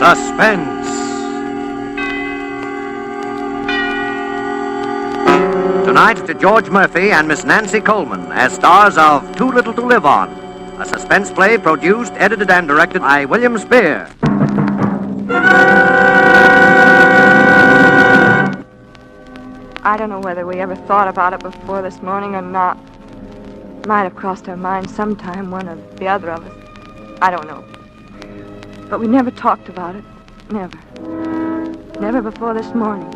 Suspense. Tonight to George Murphy and Miss Nancy Coleman as stars of Too Little to Live On, a suspense play produced, edited, and directed by William Spear. I don't know whether we ever thought about it before this morning or not. Might have crossed our minds sometime, one or the other of us. I don't know. But we never talked about it. Never. Never before this morning.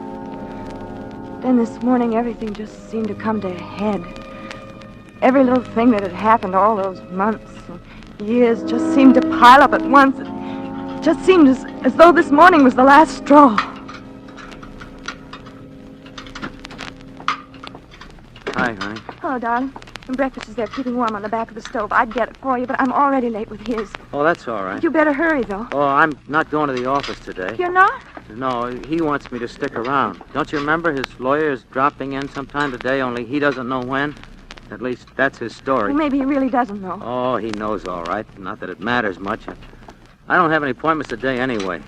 Then this morning, everything just seemed to come to a head. Every little thing that had happened all those months and years just seemed to pile up at once. It just seemed as though this morning was the last straw. Hi, honey. Hello, darling. And breakfast is there keeping warm on the back of the stove. I'd get it for you, but I'm already late with his. Oh, that's all right. You better hurry, though. Oh, I'm not going to the office today. You're not? No, he wants me to stick around. Don't you remember his lawyer's dropping in sometime today, only he doesn't know when? At least, that's his story. Well, maybe he really doesn't know. Oh, he knows all right. Not that it matters much. I don't have any appointments today anyway.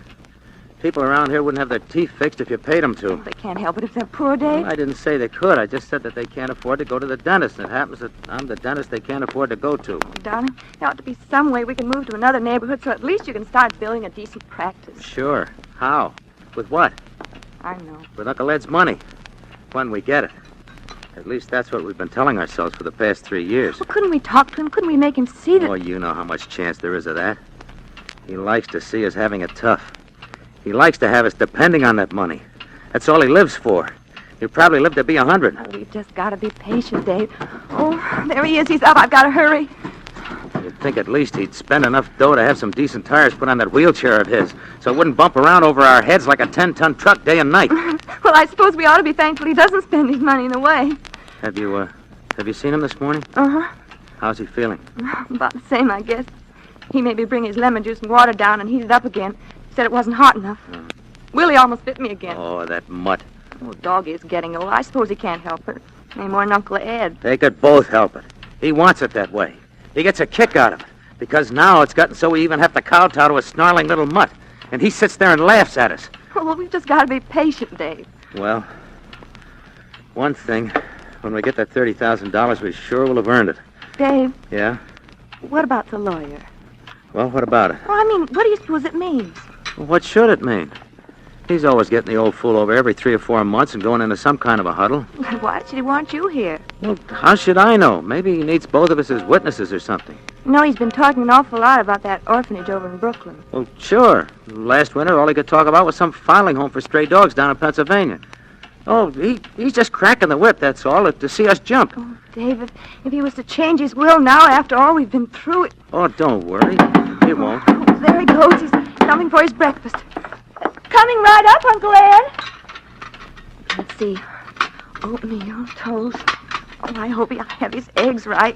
People around here wouldn't have their teeth fixed if you paid them to. They can't help it if they're poor, Dave. Well, I didn't say they could. I just said that they can't afford to go to the dentist. And it happens that I'm the dentist they can't afford to go to. Oh, darling, there ought to be some way we can move to another neighborhood so at least you can start building a decent practice. Sure. How? With what? I know. With Uncle Ed's money. When we get it. At least that's what we've been telling ourselves for the past 3 years. Well, couldn't we talk to him? Couldn't we make him see that... Oh, you know how much chance there is of that. He likes to see us having it tough. He likes to have us depending on that money. That's all he lives for. He'll probably live to be 100. Oh, we've just got to be patient, Dave. Oh, there he is. He's up. I've got to hurry. You'd think at least he'd spend enough dough to have some decent tires put on that wheelchair of his, so it wouldn't bump around over our heads like a 10-ton truck day and night. Well, I suppose we ought to be thankful he doesn't spend his money in the way. Have you seen him this morning? Uh-huh. How's he feeling? About the same, I guess. He made me bring his lemon juice and water down and heat it up again. Said it wasn't hot enough. Willie almost bit me again. Oh, that mutt. Oh, doggy is getting old. I suppose he can't help it. Any more than Uncle Ed. They could both help it. He wants it that way. He gets a kick out of it. Because now it's gotten so we even have to kowtow to a snarling little mutt. And he sits there and laughs at us. Well, we've just got to be patient, Dave. Well, one thing. When we get that $30,000, we sure will have earned it. Dave. Yeah? What about the lawyer? Well, what about it? Well, I mean, what do you suppose it means? Well, what should it mean? He's always getting the old fool over every 3 or 4 months and going into some kind of a huddle. Why should he want you here? Well, how should I know? Maybe he needs both of us as witnesses or something. You know, he's been talking an awful lot about that orphanage over in Brooklyn. Well, sure. Last winter, all he could talk about was some filing home for stray dogs down in Pennsylvania. Oh, he's just cracking the whip, that's all, to see us jump. Oh, Dave, if he was to change his will now after all we've been through it... Oh, don't worry. He won't. Oh, there he goes. He's coming for his breakfast. Coming right up, Uncle Ed. Let's see. Oatmeal, toast. Oh, I hope I have his eggs right.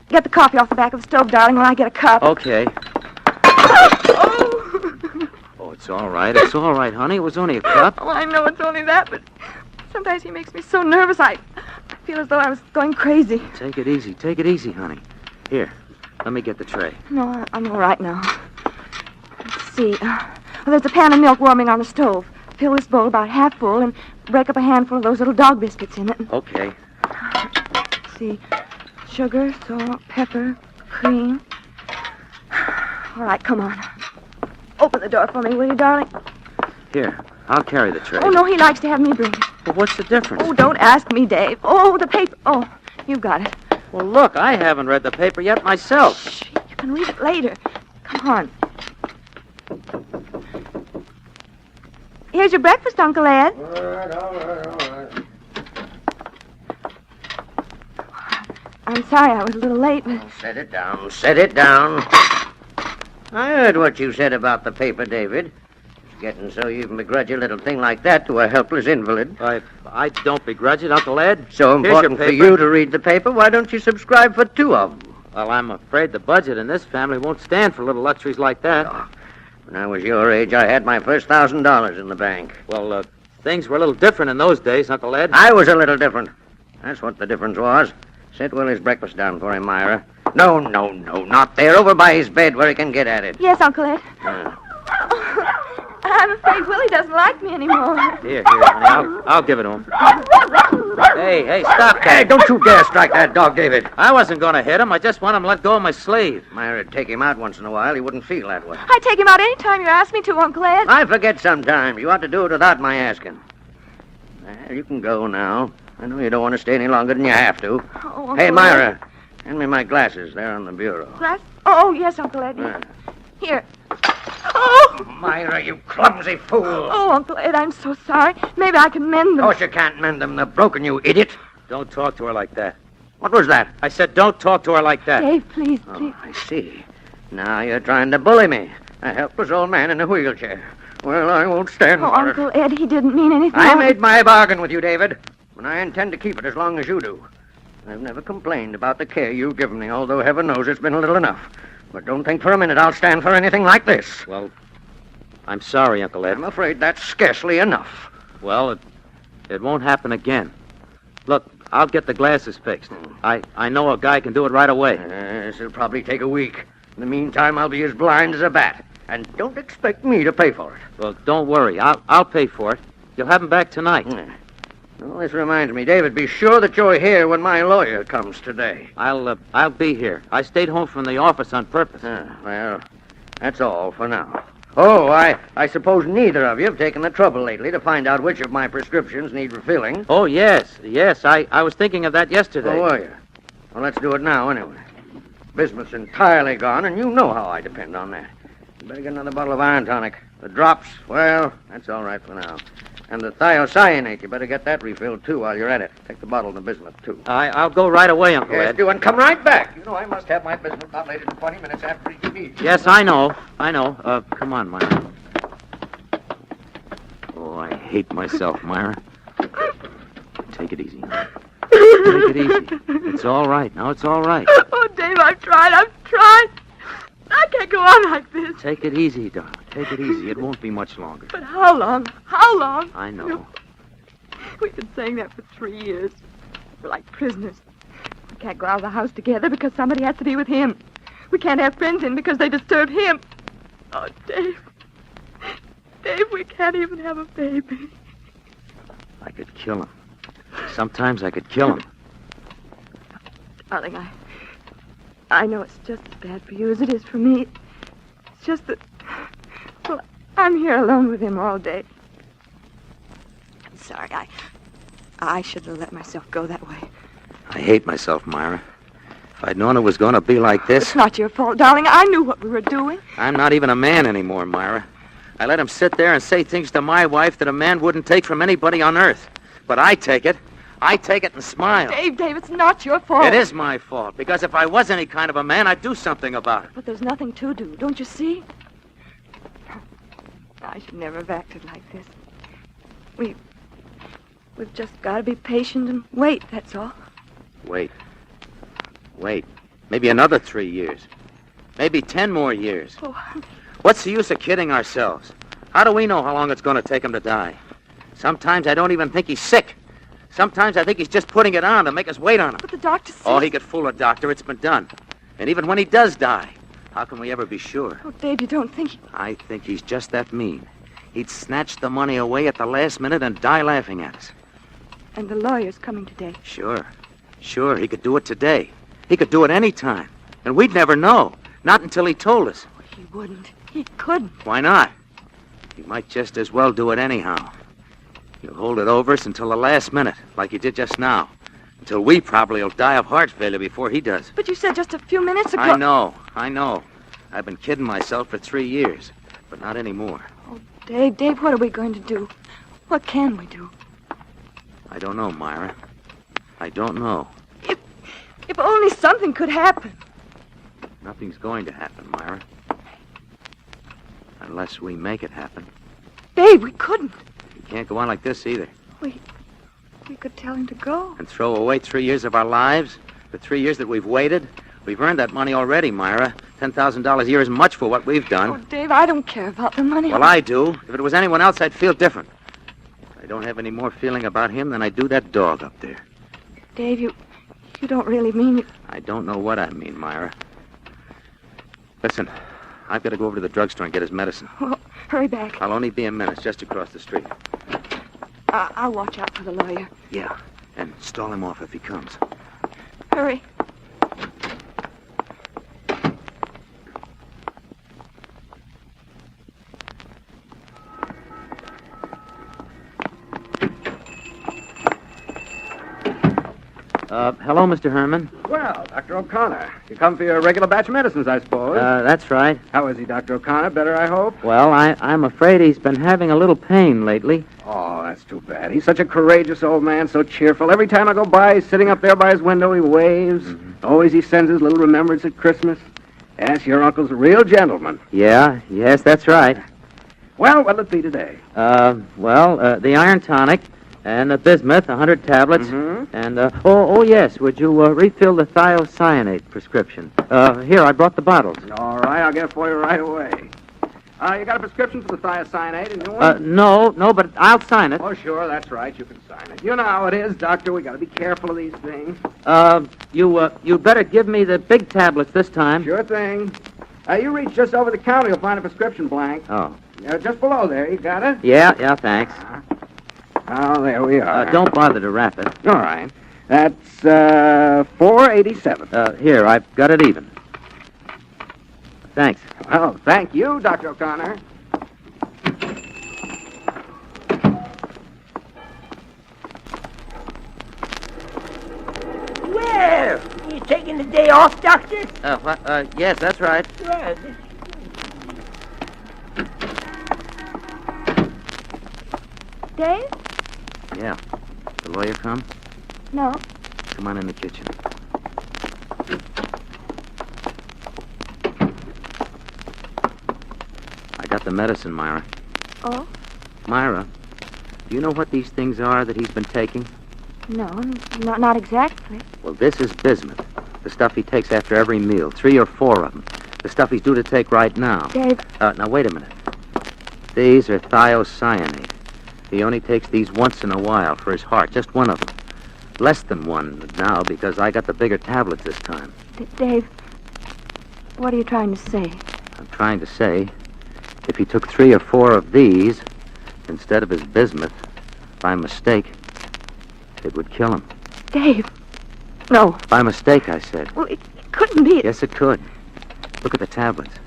Get the coffee off the back of the stove, darling, while I get a cup. Okay. Oh! Oh, it's all right. It's all right, honey. It was only a cup. Oh, I know it's only that, but sometimes he makes me so nervous I feel as though I was going crazy. Take it easy. Take it easy, honey. Here, let me get the tray. No, I'm all right now. Let's see. Well, there's a pan of milk warming on the stove. Fill this bowl about half full and break up a handful of those little dog biscuits in it. Okay. Let's see. Sugar, salt, pepper, cream. All right, come on. Open the door for me, will you, darling? Here, I'll carry the tray. Oh, no, he likes to have me bring it. Well, what's the difference? Oh, don't ask me, Dave. Oh, the paper. Oh, you got it. Well, look, I haven't read the paper yet myself. Shh, you can read it later. Come on. Here's your breakfast, Uncle Ed. All right. I'm sorry I was a little late, but... Set it down. I heard what you said about the paper, David. It's getting so you can begrudge a little thing like that to a helpless invalid. I don't begrudge it, Uncle Ed. So Here's your important for paper. you to read the paper, why don't you subscribe for 2 of them? Well, I'm afraid the budget in this family won't stand for little luxuries like that. Oh, when I was your age, I had my first $1,000 in the bank. Well, things were a little different in those days, Uncle Ed. I was a little different. That's what the difference was. Set Willie's breakfast down for him, Myra. No, not there. Over by his bed where he can get at it. Yes, Uncle Ed. I'm afraid Willie doesn't like me anymore. Here, honey. I'll give it to him. Hey, stop that. Hey, don't you dare strike that dog, David. I wasn't going to hit him. I just want him to let go of my sleeve. Myra, take him out once in a while. He wouldn't feel that way. I take him out any time you ask me to, Uncle Ed. I forget sometimes. You ought to do it without my asking. Well, you can go now. I know you don't want to stay any longer than you have to. Oh, Uncle Hey, Ed. Myra, hand me my glasses. They're on the bureau. Glass? Oh, yes, Uncle Ed. Yeah. Here. Oh! Myra, you clumsy fool. Oh, Uncle Ed, I'm so sorry. Maybe I can mend Of them. course you can't mend them. They're broken, you idiot. Don't talk to her like that. What was that? I said don't talk to her like that. Dave, please, Oh, please. I see. Now you're trying to bully me. A helpless old man in a wheelchair. Well, I won't stand Oh, for Uncle Ed, he didn't mean anything. it. I made my bargain with you, David, and I intend to keep it as long as you do. I've never complained about the care you've given me, although heaven knows it's been a little enough. But don't think for a minute I'll stand for anything like this. Well, I'm sorry, Uncle Ed. I'm afraid that's scarcely enough. Well, it won't happen again. Look, I'll get the glasses fixed. I know a guy can do it right away. This'll probably take a week. In the meantime, I'll be as blind as a bat. And don't expect me to pay for it. Well, don't worry. I'll pay for it. You'll have him back tonight. Well, this reminds me, David, be sure that you're here when my lawyer comes today. I'll be here. I stayed home from the office on purpose. Well, that's all for now. Oh, I suppose neither of you have taken the trouble lately to find out which of my prescriptions need refilling. Oh, yes. I was thinking of that yesterday. Oh, were you? Well, let's do it now, anyway. Bismuth's entirely gone, and you know how I depend on that. You better get another bottle of iron tonic. The drops, well, that's all right for now. And the thiocyanate, you better get that refilled, too, while you're at it. Take the bottle of the bismuth, too. I'll go right away, Uncle Yes, Ed. do, and come right back. You know I must have my bismuth not later than 20 minutes after each meal. Yes, I know. Come on, Myra. Oh, I hate myself, Myra. Take it easy. Take it easy. It's all right. Now it's all right. Oh, Dave, I've tried. I can't go on like this. Take it easy, darling. Take it easy. It won't be much longer. But how long? How long? I know. We've been saying that for 3 years. We're like prisoners. We can't go out of the house together because somebody has to be with him. We can't have friends in because they disturb him. Oh, Dave. Dave, we can't even have a baby. I could kill him. Sometimes I could kill him. Darling, I know it's just as bad for you as it is for me. It's just that, well, I'm here alone with him all day. I'm sorry. I should have let myself go that way. I hate myself, Myra. If I'd known it was going to be like this... It's not your fault, darling. I knew what we were doing. I'm not even a man anymore, Myra. I let him sit there and say things to my wife that a man wouldn't take from anybody on earth. But I take it. I take it and smile. Dave, it's not your fault. It is my fault, because if I was any kind of a man, I'd do something about it. But there's nothing to do, don't you see? I should never have acted like this. We've just got to be patient and wait, that's all. Wait. Maybe another 3 years. Maybe 10 more years. Oh, What's the use of kidding ourselves? How do we know how long it's going to take him to die? Sometimes I don't even think he's sick. Sometimes I think he's just putting it on to make us wait on him. but the doctor says... Oh, he could fool a doctor. It's been done. And even when he does die, how can we ever be sure? Oh, Dave, you don't think... I think he's just that mean. He'd snatch the money away at the last minute and die laughing at us. And the lawyer's coming today. Sure, he could do it today. He could do it any time. And we'd never know. Not until he told us. Oh, he wouldn't. He couldn't. Why not? He might just as well do it anyhow. He'll hold it over us until the last minute, like he did just now. Until we probably will die of heart failure before he does. But you said just a few minutes ago... I know. I've been kidding myself for 3 years, but not anymore. Oh, Dave, what are we going to do? What can we do? I don't know, Myra. I don't know. If only something could happen. Nothing's going to happen, Myra. Unless we make it happen. Dave, we couldn't. We can't go on like this either. We could tell him to go. And throw away 3 years of our lives? The 3 years that we've waited? We've earned that money already, Myra. $10,000 a year is much for what we've done. Oh, Dave, I don't care about the money. Well, I do. If it was anyone else, I'd feel different. I don't have any more feeling about him than I do that dog up there. Dave, you don't really mean it. I don't know what I mean, Myra. Listen, I've got to go over to the drugstore and get his medicine. Well, Hurry back. I'll only be a minute, just across the street. I'll watch out for the lawyer. Yeah, and stall him off if he comes. Hurry. Hello, Mr. Herman. Well, Dr. O'Connor, you come for your regular batch of medicines, I suppose. That's right. How is he, Dr. O'Connor? Better, I hope? Well, I'm afraid he's been having a little pain lately. Oh, that's too bad. He's such a courageous old man, so cheerful. Every time I go by, he's sitting up there by his window, he waves. Mm-hmm. Always he sends his little remembrance at Christmas. Yes, your uncle's a real gentleman. Yes, that's right. Well, what'll it be today? The iron tonic and the bismuth, 100 tablets. Mm-hmm. And, yes, would you refill the thiocyanate prescription? Here, I brought the bottles. All right, I'll get it for you right away. You got a prescription for the thiocyanate, a new one? No, but I'll sign it. Oh, sure, that's right. You can sign it. You know how it is, Doctor. We got to be careful of these things. You better give me the big tablets this time. Sure thing. You reach just over the counter, you'll find a prescription blank. Oh. Just below there. You got it? Yeah, thanks. Oh, there we are. Don't bother to wrap it. All right. That's $4.87. Here, I've got it even. Thanks. Oh, thank you, Dr. O'Connor. Well, you taking the day off, Doctor? Yes, that's right. Well, Dave? Yeah. The lawyer come? No. Come on in the kitchen. I got the medicine, Myra. Oh? Myra, do you know what these things are that he's been taking? No, not exactly. Well, this is bismuth. The stuff he takes after every meal. 3 or 4 of them. The stuff he's due to take right now. Dave. Now, wait a minute. These are thiocyanate. He only takes these once in a while for his heart. Just one of them. Less than one now because I got the bigger tablets this time. Dave, what are you trying to say? I'm trying to say, if he took 3 or 4 of these instead of his bismuth, by mistake, it would kill him. Dave. No. By mistake, I said. Well, it couldn't be. Yes, it could. Look at the tablets.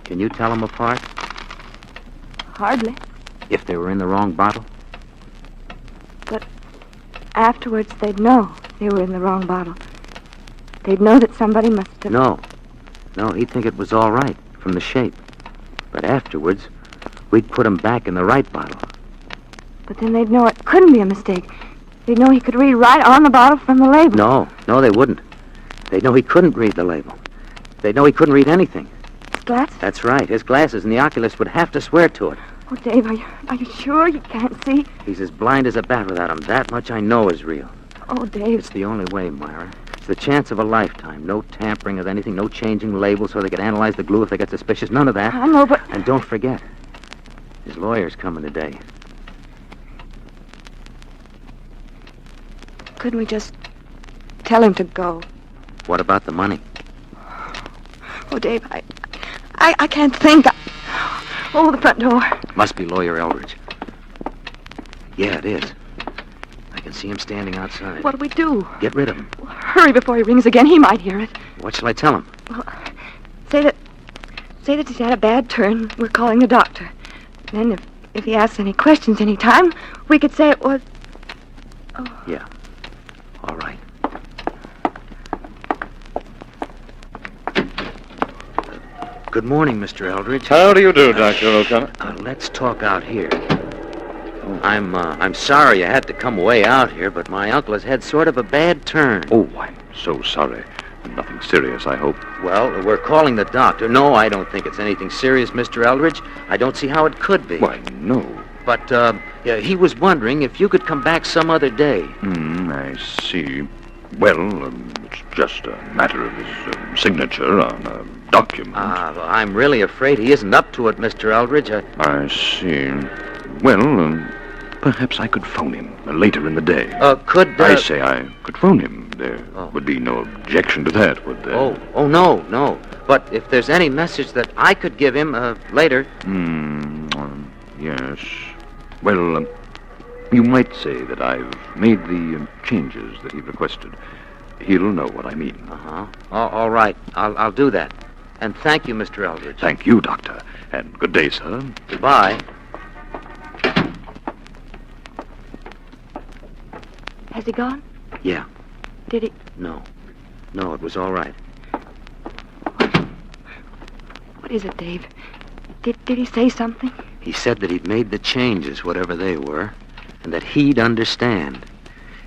Can you tell them apart? Hardly. If they were in the wrong bottle? But afterwards, they'd know they were in the wrong bottle. They'd know that somebody must have... No, he'd think it was all right from the shape. But afterwards, we'd put him back in the right bottle. But then they'd know it couldn't be a mistake. They'd know he could read right on the bottle from the label. No, they wouldn't. They'd know he couldn't read the label. They'd know he couldn't read anything. Glasses? That's right. His glasses and the oculist would have to swear to it. Oh, Dave, are you sure you can't see? He's as blind as a bat without him. That much I know is real. Oh, Dave. It's the only way, Myra. It's the chance of a lifetime. No tampering of anything, no changing labels so they could analyze the glue if they got suspicious. None of that. I know, but... And don't forget, his lawyer's coming today. Couldn't we just tell him to go? What about the money? Oh, Dave, I can't think. Oh, the front door. Must be Lawyer Eldridge. Yeah, it is. I can see him standing outside. What'll we do? Get rid of him. Well, hurry before he rings again. He might hear it. What shall I tell him? Well, say that he's had a bad turn. We're calling the doctor. Then if he asks any questions any time, we could say it was... Oh. Yeah. All right. Good morning, Mr. Eldridge. How do you do, Dr. O'Connor? Let's talk out here. I'm sorry you had to come way out here, but my uncle has had sort of a bad turn. Oh, I'm so sorry. Nothing serious, I hope. Well, we're calling the doctor. No, I don't think it's anything serious, Mr. Eldridge. I don't see how it could be. Why, no. But, he was wondering if you could come back some other day. I see. Well, it's just a matter of his signature on a document. I'm really afraid he isn't up to it, Mr. Eldridge. I see. Well, Perhaps I could phone him later in the day. I say I could phone him. There Oh. would be no objection to that, would there? No. But if there's any message that I could give him later... Yes. Well, you might say that I've made the changes that he requested. He'll know what I mean. Uh-huh. All right. I'll do that. And thank you, Mr. Eldridge. Thank you, Doctor. And good day, sir. Goodbye. Has he gone? Yeah. Did he? No, it was all right. What is it, Dave? Did he say something? He said that he'd made the changes, whatever they were, and that he'd understand.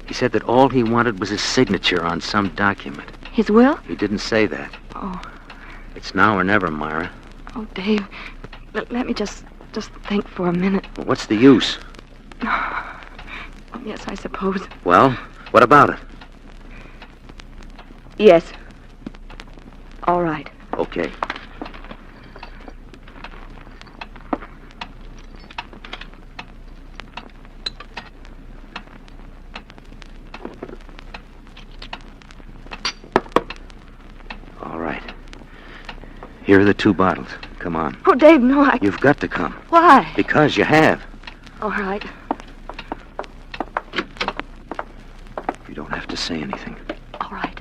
He said that all he wanted was his signature on some document. His will? He didn't say that. Oh. It's now or never, Myra. Oh, Dave. Let me just think for a minute. Well, what's the use? Yes, I suppose. Well, what about it? Yes. All right. Okay. All right. Here are the 2 bottles. Come on. Oh, Dave, no, You've got to come. Why? Because you have. All right. You don't have to say anything. All right.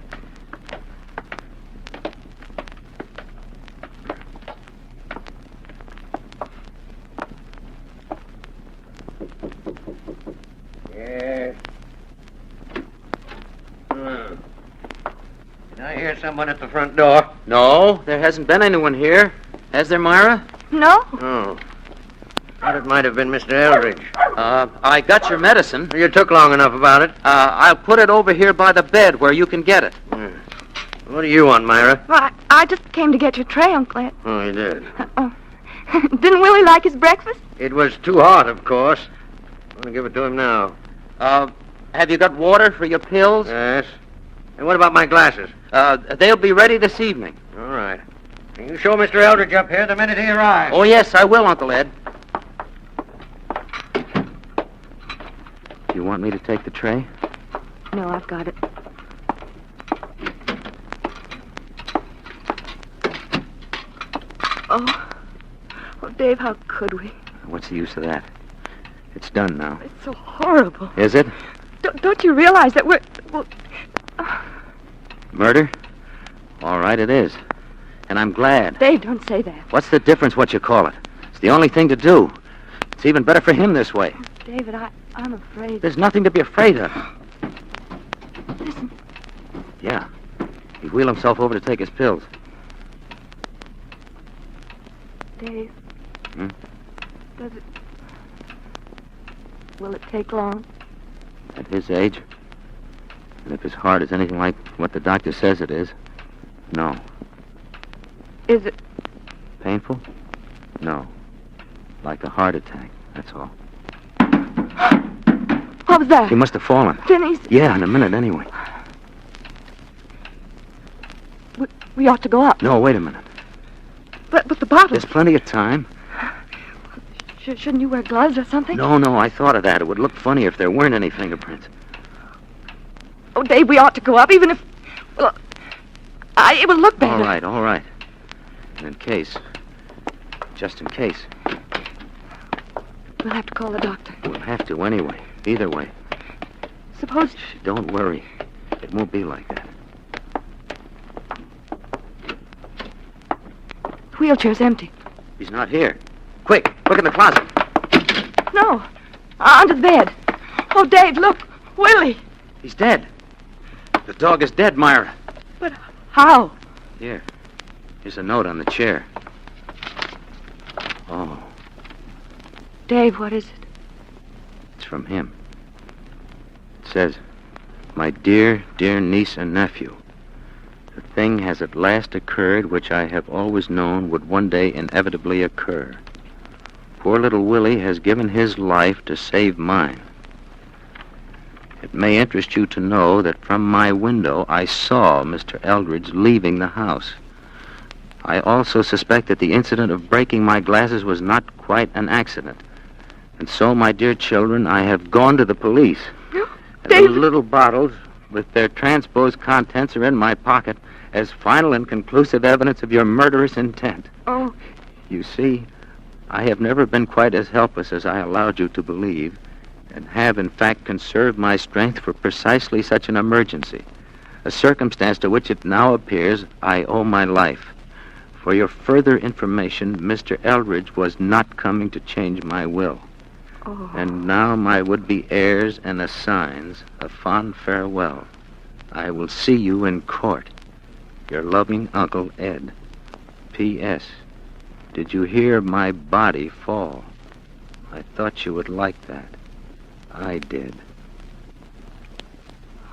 Yes. Did I hear someone at the front door? No, there hasn't been anyone here. Has there, Myra? No? Oh. Thought it might have been Mr. Eldridge. I got your medicine. You took long enough about it. I'll put it over here by the bed where you can get it. What do you want, Myra? Well, I just came to get your tray, Uncle Ed. Oh, you did. Oh. Didn't Willie like his breakfast? It was too hot, of course. I'm going to give it to him now. Have you got water for your pills? Yes. And what about my glasses? They'll be ready this evening. All right. Can you show Mr. Eldridge up here the minute he arrives? Oh, yes, I will, Uncle Ed. You want me to take the tray? No, I've got it. Oh, Dave, how could we? What's the use of that? It's done now. It's so horrible. Is it? Don't you realize that we're... Well, Murder? All right, it is. And I'm glad. Dave, don't say that. What's the difference what you call it? It's the only thing to do. It's even better for him this way. David, I'm afraid. There's nothing to be afraid of. Listen. Yeah. He wheeled himself over to take his pills. Dave. Hmm? Does it... Will it take long? At his age? And if his heart is anything like what the doctor says it is, no. Is it... Painful? No. Like a heart attack, that's all. What was that? He must have fallen. Denny's... Yeah, in a minute anyway. We ought to go up. No, wait a minute. But the bottle... There's plenty of time. Shouldn't you wear gloves or something? No, I thought of that. It would look funny if there weren't any fingerprints. Oh, Dave, we ought to go up, even if... Well, it would look better. All right. And in case... Just in case. We'll have to call the doctor. We'll have to anyway. Either way. Suppose... Don't worry. It won't be like that. The wheelchair's empty. He's not here. Quick, look in the closet. No. Under the bed. Oh, Dave, look. Willie. He's dead. The dog is dead, Myra. But how? Here. Here's a note on the chair. Oh, Dave, what is it? it's from him. It says, "My dear, dear niece and nephew, the thing has at last occurred which I have always known would one day inevitably occur. Poor little Willie has given his life to save mine. It may interest you to know that from my window I saw Mr. Eldridge leaving the house. I also suspect that the incident of breaking my glasses was not quite an accident, And so, my dear children, I have gone to the police. No, And the David. little bottles with their transposed contents are in my pocket as final and conclusive evidence of your murderous intent. Oh, You see, I have never been quite as helpless as I allowed you to believe, and have, in fact, conserved my strength for precisely such an emergency, a circumstance to which it now appears I owe my life. For your further information, Mr. Eldridge was not coming to change my will. oh. And now, my would-be heirs and assigns, a fond farewell. I will see you in court. Your loving Uncle Ed. P.S. Did you hear my body fall? I thought you would like that. I did.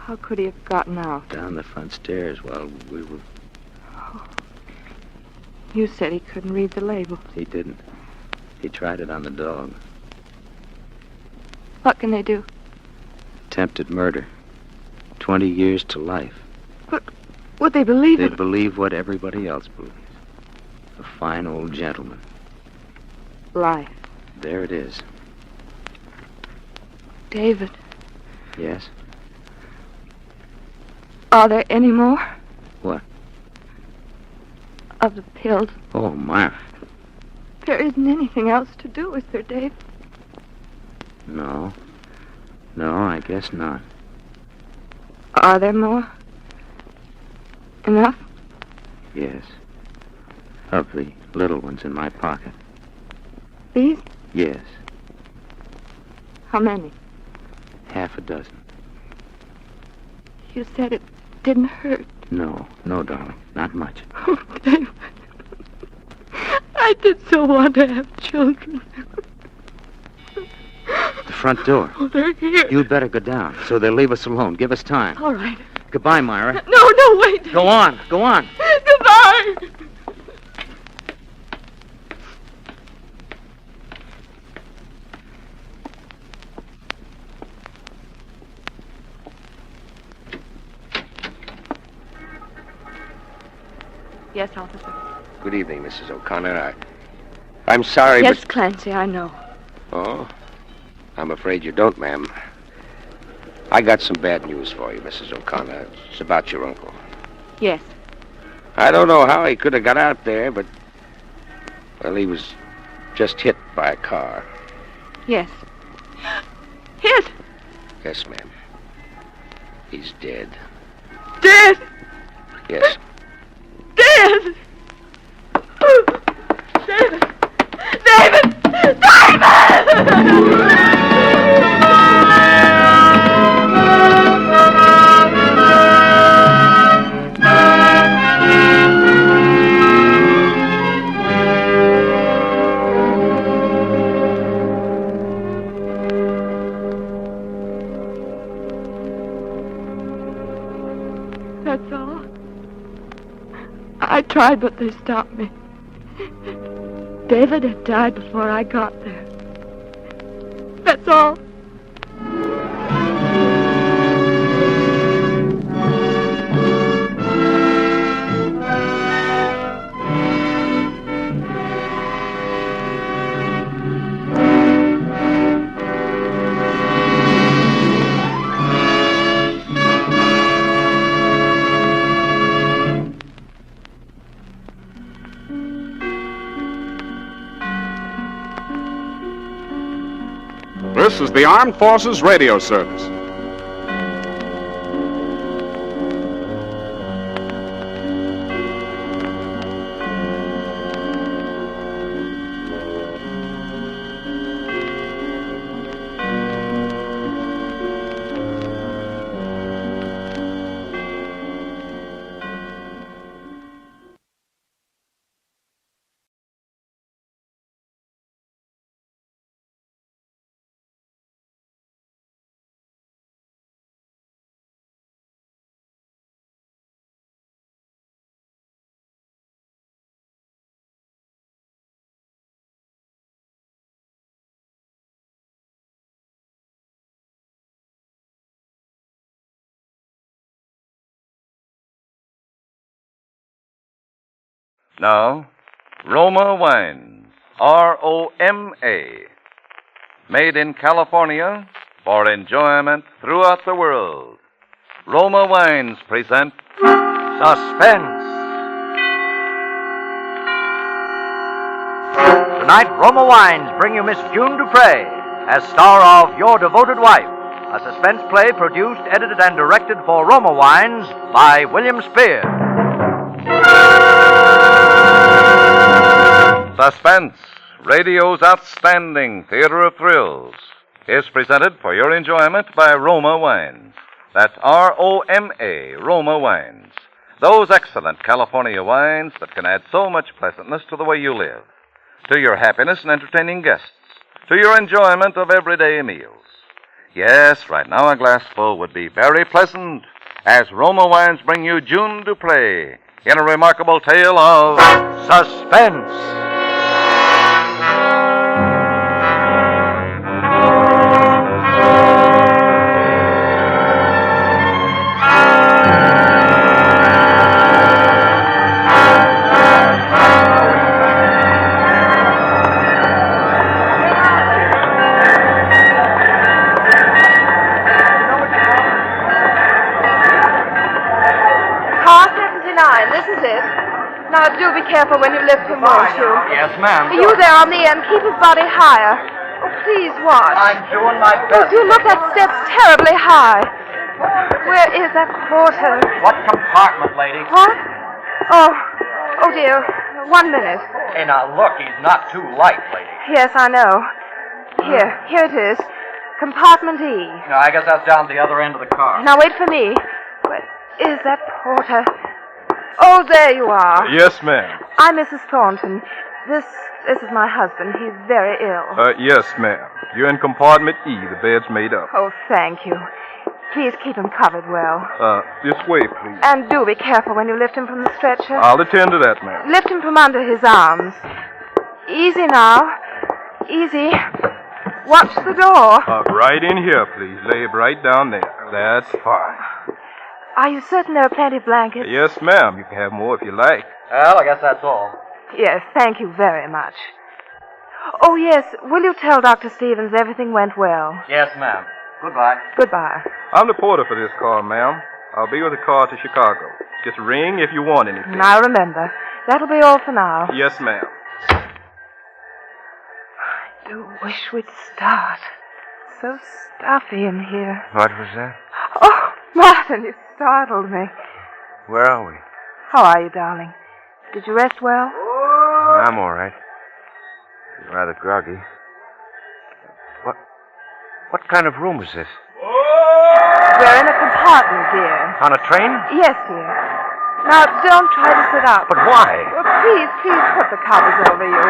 How could he have gotten out? Down the front stairs while we were... You said he couldn't read the label. He didn't. He tried it on the dog. What can they do? Attempted murder. 20 years to life. But would they believe They it? believe what everybody else believes. A fine old gentleman. Life. There it is. David, Yes? are there any more? What? Of the pills. Oh, Myra. There isn't anything else to do, is there, Dave? No. No, I guess not. Are there more? Enough? Yes. Of the little ones in my pocket. These? Yes. How many? Half a dozen. You said it didn't hurt. No, darling. Not much. Oh, David. I did so want to have children. The front door. Oh, they're here. You'd better go down so they'll leave us alone. Give us time. All right. Goodbye, Myra. No, wait. Go on. Go on. Goodbye. Yes, officer. Good evening, Mrs. O'Connor. I'm sorry, Yes, Clancy, I know. but... Oh? I'm afraid you don't, ma'am. I got some bad news for you, Mrs. O'Connor. It's about your uncle. Yes. I don't know how he could have got out there, but... Well, he was just hit by a car. Yes. Hit. Yes, ma'am. He's dead. Dead. Yes. Dead. David. David. David. That's all. I tried, but they stopped me. David had died before I got there. That's all. This is the Armed Forces Radio Service. Now, Roma Wines, R-O-M-A. made in California for enjoyment throughout the world. Roma Wines present Suspense. Tonight, Roma Wines bring you Miss June Dupre as star of Your Devoted Wife, a suspense play produced, edited, and directed for Roma Wines by William Spear. Suspense, radio's outstanding theater of thrills, is presented for your enjoyment by Roma Wines. That's R-O-M-A, Roma Wines. Those excellent California wines that can add so much pleasantness to the way you live, to your happiness in entertaining guests, to your enjoyment of everyday meals. Yes, right now a glassful would be very pleasant as Roma Wines bring you June Dupre in a remarkable tale of suspense. This is it. Now, do be careful when you lift him, won't you? Yes, ma'am. You there on the end, keep his body higher. Oh, please watch. I'm doing my Oh, best. do look, that step's terribly high. Where is that porter? What compartment, lady? What? Oh dear. 1 minute. Hey, now look, he's not too light, lady. Yes, I know. Here it is. Compartment E. No, I guess that's down at the other end of the car. Now wait for me. Where is that porter? Oh, there you are. Yes, ma'am. I'm Mrs. Thornton. This is my husband. He's very ill. Yes, ma'am. You're in compartment E. The bed's made up. Oh, thank you. Please keep him covered well. This way, please. And do be careful when you lift him from the stretcher. I'll attend to that, ma'am. Lift him from under his arms. Easy now. Easy. Watch the door. Right in here, please. Lay it right down there. That's fine. Are you certain there are plenty of blankets? Yes, ma'am. You can have more if you like. Well, I guess that's all. Yes, thank you very much. Oh, yes. Will you tell Dr. Stevens everything went well? Yes, ma'am. Goodbye. Goodbye. I'm the porter for this car, ma'am. I'll be with the car to Chicago. Just ring if you want anything. I'll remember. That'll be all for now. Yes, ma'am. I do wish we'd start. So stuffy in here. What was that? Oh, Martin, you startled me. Where are we? How are you, darling? Did you rest well? I'm all right. Rather groggy. What kind of room is this? We're in a compartment, dear. On a train? Yes, dear. Now, don't try to sit up. But why? Well, please put the covers over you.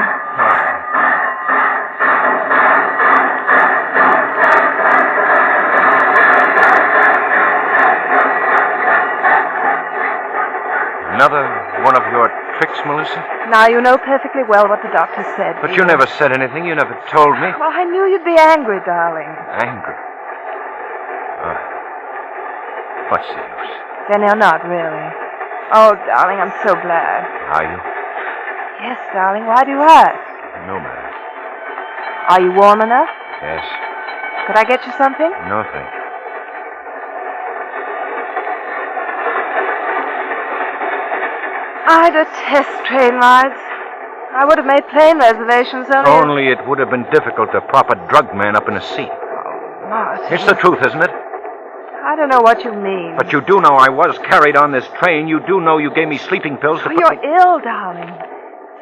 Another one of your tricks, Melissa? Now, you know perfectly well what the doctor said. But you never said anything. You never told me. Well, I knew you'd be angry, darling. Angry? What's the use? Then you're not, really. Oh, darling, I'm so glad. Are you? Yes, darling. Why do you ask? No matter. Are you warm enough? Yes. Could I get you something? No, thank you. I detest train rides. I would have made plane reservations only. Only it would have been difficult to prop a drug man up in a seat. Oh, Martin. It's the truth, isn't it? I don't know what you mean. But you do know I was carried on this train. You do know you gave me sleeping pills to Oh, you're ill, darling.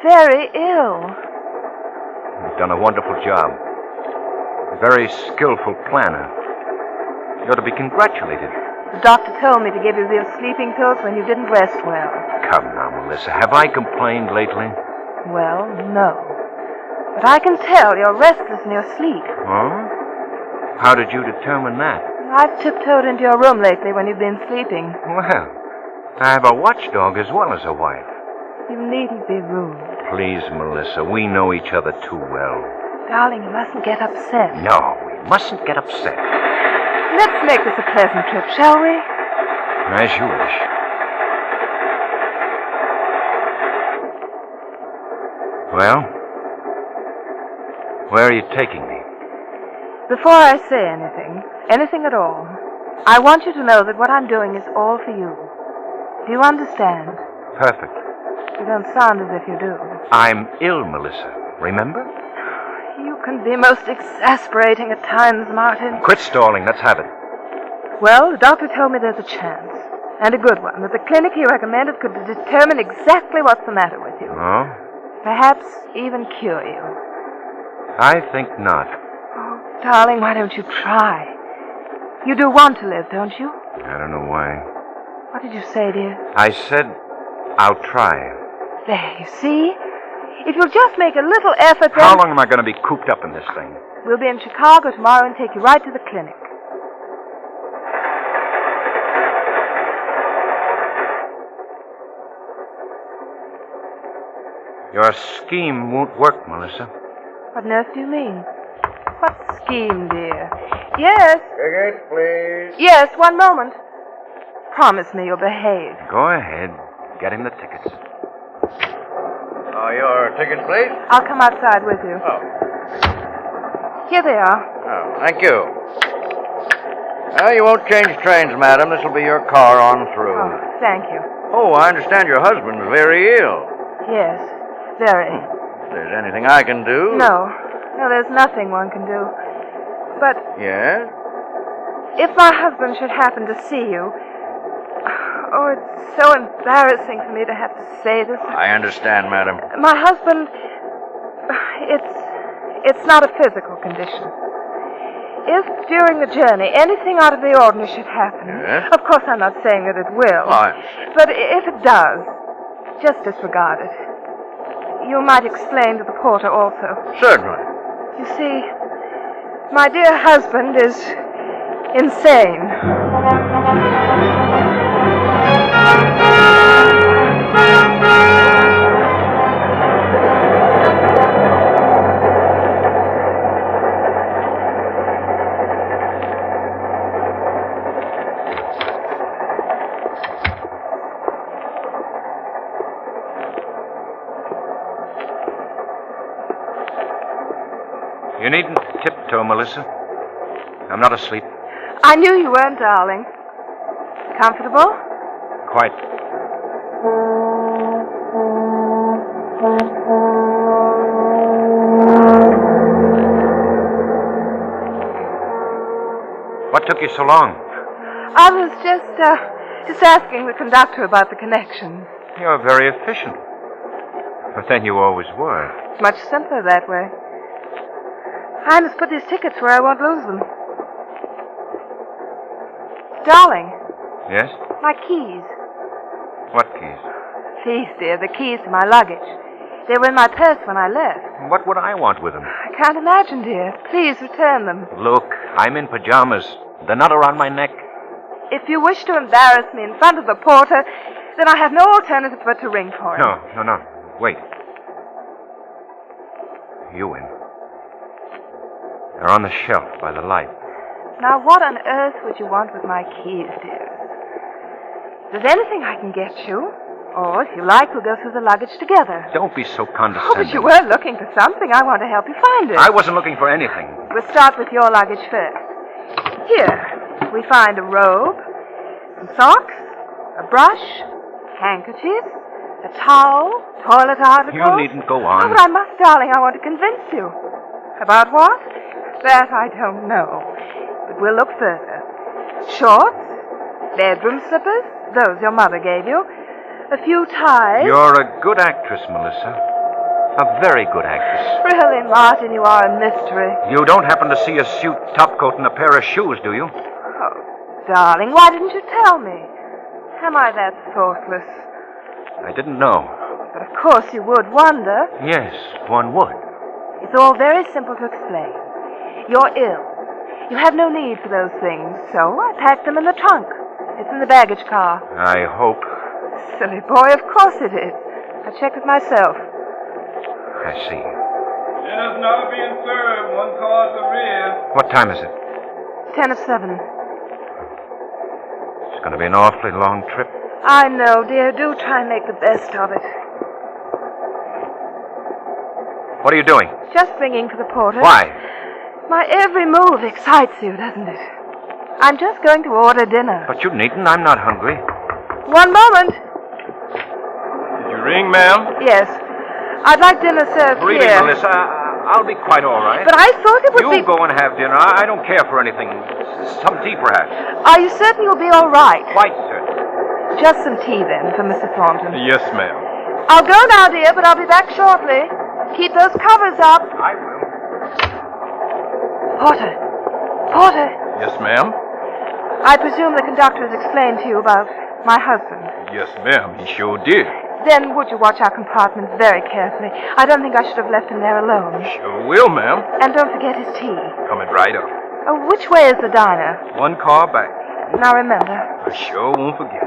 Very ill. You've done a wonderful job. A very skillful planner. You ought to be congratulated. The doctor told me to give you those sleeping pills when you didn't rest well. Come now, Melissa. Have I complained lately? Well, no. But I can tell you're restless in your sleep. Oh? How did you determine that? I've tiptoed into your room lately when you've been sleeping. Well, I have a watchdog as well as a wife. You needn't be rude. Please, Melissa, we know each other too well. Darling, you mustn't get upset. No, we mustn't get upset. Let's make this a pleasant trip, shall we? As you wish. Well, where are you taking me? Before I say anything at all, I want you to know that what I'm doing is all for you. Do you understand? Perfect. You don't sound as if you do. I'm ill, Melissa. Remember? You can be most exasperating at times, Martin. Quit stalling. Let's have it. Well, the doctor told me there's a chance, and a good one, that the clinic he recommended could determine exactly what's the matter with you. Oh? Perhaps even cure you. I think not. Oh, darling, why don't you try? You do want to live, don't you? I don't know why. What did you say, dear? I said I'll try. There, you see? If you'll just make a little effort, then... How long am I going to be cooped up in this thing? We'll be in Chicago tomorrow and take you right to the clinic. Your scheme won't work, Melissa. What on earth do you mean? What scheme, dear? Yes? Tickets, please. Yes, one moment. Promise me you'll behave. Go ahead. Get him the tickets. Oh, your tickets, please? I'll come outside with you. Oh. Here they are. Oh, thank you. Well, you won't change trains, madam. This will be your car on through. Oh, thank you. Oh, I understand your husband's very ill. Yes, very. If there's anything I can do... No, there's nothing one can do. But Yes? if my husband should happen to see you... Oh, it's so embarrassing for me to have to say this. I understand, madam. My husband... It's not a physical condition. If during the journey anything out of the ordinary should happen... Yes? Of course, I'm not saying that it will. Oh, But if it does, just disregard it. You might explain to the porter also. certainly. You see, my dear husband is insane. You needn't tiptoe, Melissa. I'm not asleep. I knew you weren't, darling. Comfortable? Quite. What took you so long? I was just asking the conductor about the connection. You're very efficient. But then you always were. It's much simpler that way. I must put these tickets where I won't lose them. Darling, Yes? my keys. What keys? Please, dear, the keys to my luggage. They were in my purse when I left. What would I want with them? I can't imagine, dear. Please return them. Look, I'm in pajamas. They're not around my neck. If you wish to embarrass me in front of the porter, then I have no alternative but to ring for him. No. Wait. You in. They're on the shelf by the light. Now, what on earth would you want with my keys, dear? If there's anything I can get you, or if you like, we'll go through the luggage together. Don't be so Oh, condescending. but you were looking for something. I want to help you find it. I wasn't looking for anything. We'll start with your luggage first. Here, we find a robe, some socks, a brush, handkerchief, a towel, toilet articles. You needn't go on. Oh, but I must, darling. I want to convince you. About what? That I don't know. But we'll look further. Shorts, bedroom slippers, those your mother gave you, a few ties. You're a good actress, Melissa. A very good actress. Really, Martin, you are a mystery. You don't happen to see a suit, topcoat, and a pair of shoes, do you? Oh, darling, why didn't you tell me? Am I that thoughtless? I didn't know. But of course you would wonder. Yes, one would. It's all very simple to explain. You're ill. You have no need for those things, so I packed them in the trunk. It's in the baggage car. I hope. Silly boy, of course it is. I checked it myself. I see. Dinner's now being served. One car at the rear. What time is it? 10 of 7. It's going to be an awfully long trip. I know, dear. Do try and make the best of it. What are you doing? Just ringing for the porter. Why? My every move excites you, doesn't it? I'm just going to order dinner. But you needn't. I'm not hungry. One moment. Did you ring, ma'am? Yes. I'd like dinner served Really, here. Melissa, I'll be quite all right. But I thought it would You be... go and have dinner. I don't care for anything. Some tea, perhaps. Are you certain you'll be all right? Quite certain. Just some tea, then, for Mr. Thornton. Yes, ma'am. I'll go now, dear, but I'll be back shortly. Keep those covers up. I will. Porter. Porter. Yes, ma'am. I presume the conductor has explained to you about my husband. Yes, ma'am. He sure did. Then would you watch our compartments very carefully? I don't think I should have left him there alone. Sure will, ma'am. And don't forget his tea. Coming right up. Which way is the diner? One car back. Now remember. I sure won't forget.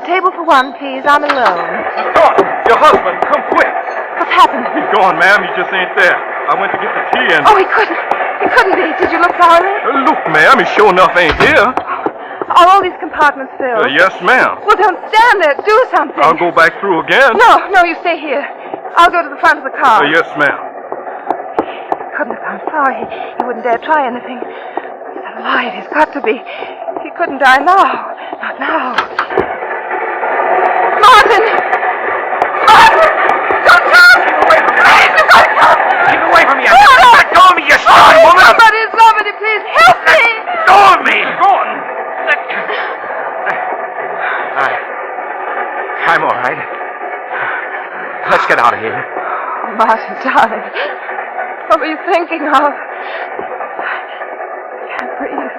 Table for one, please. I'm alone. Thornton, your husband, come quick. What's happened? He's gone, ma'am. He just ain't there. I went to get the tea and... Oh, he couldn't. He couldn't be. Did you look thoroughly? Look, ma'am, he sure enough ain't here. Are all these compartments filled? Yes, ma'am. Well, don't stand there. Do something. I'll go back through again. No, you stay here. I'll go to the front of the car. Yes, ma'am. He couldn't have gone far. He wouldn't dare try anything. He's alive. He's got to be. He couldn't die now. Not now. Martin! Martin! Don't come! Keep away from me! Let go of me, you stupid woman! Somebody, please help me! Go of me! Go on! I'm all right. Let's get out of here. Martin, darling. What were you thinking of? I can't breathe.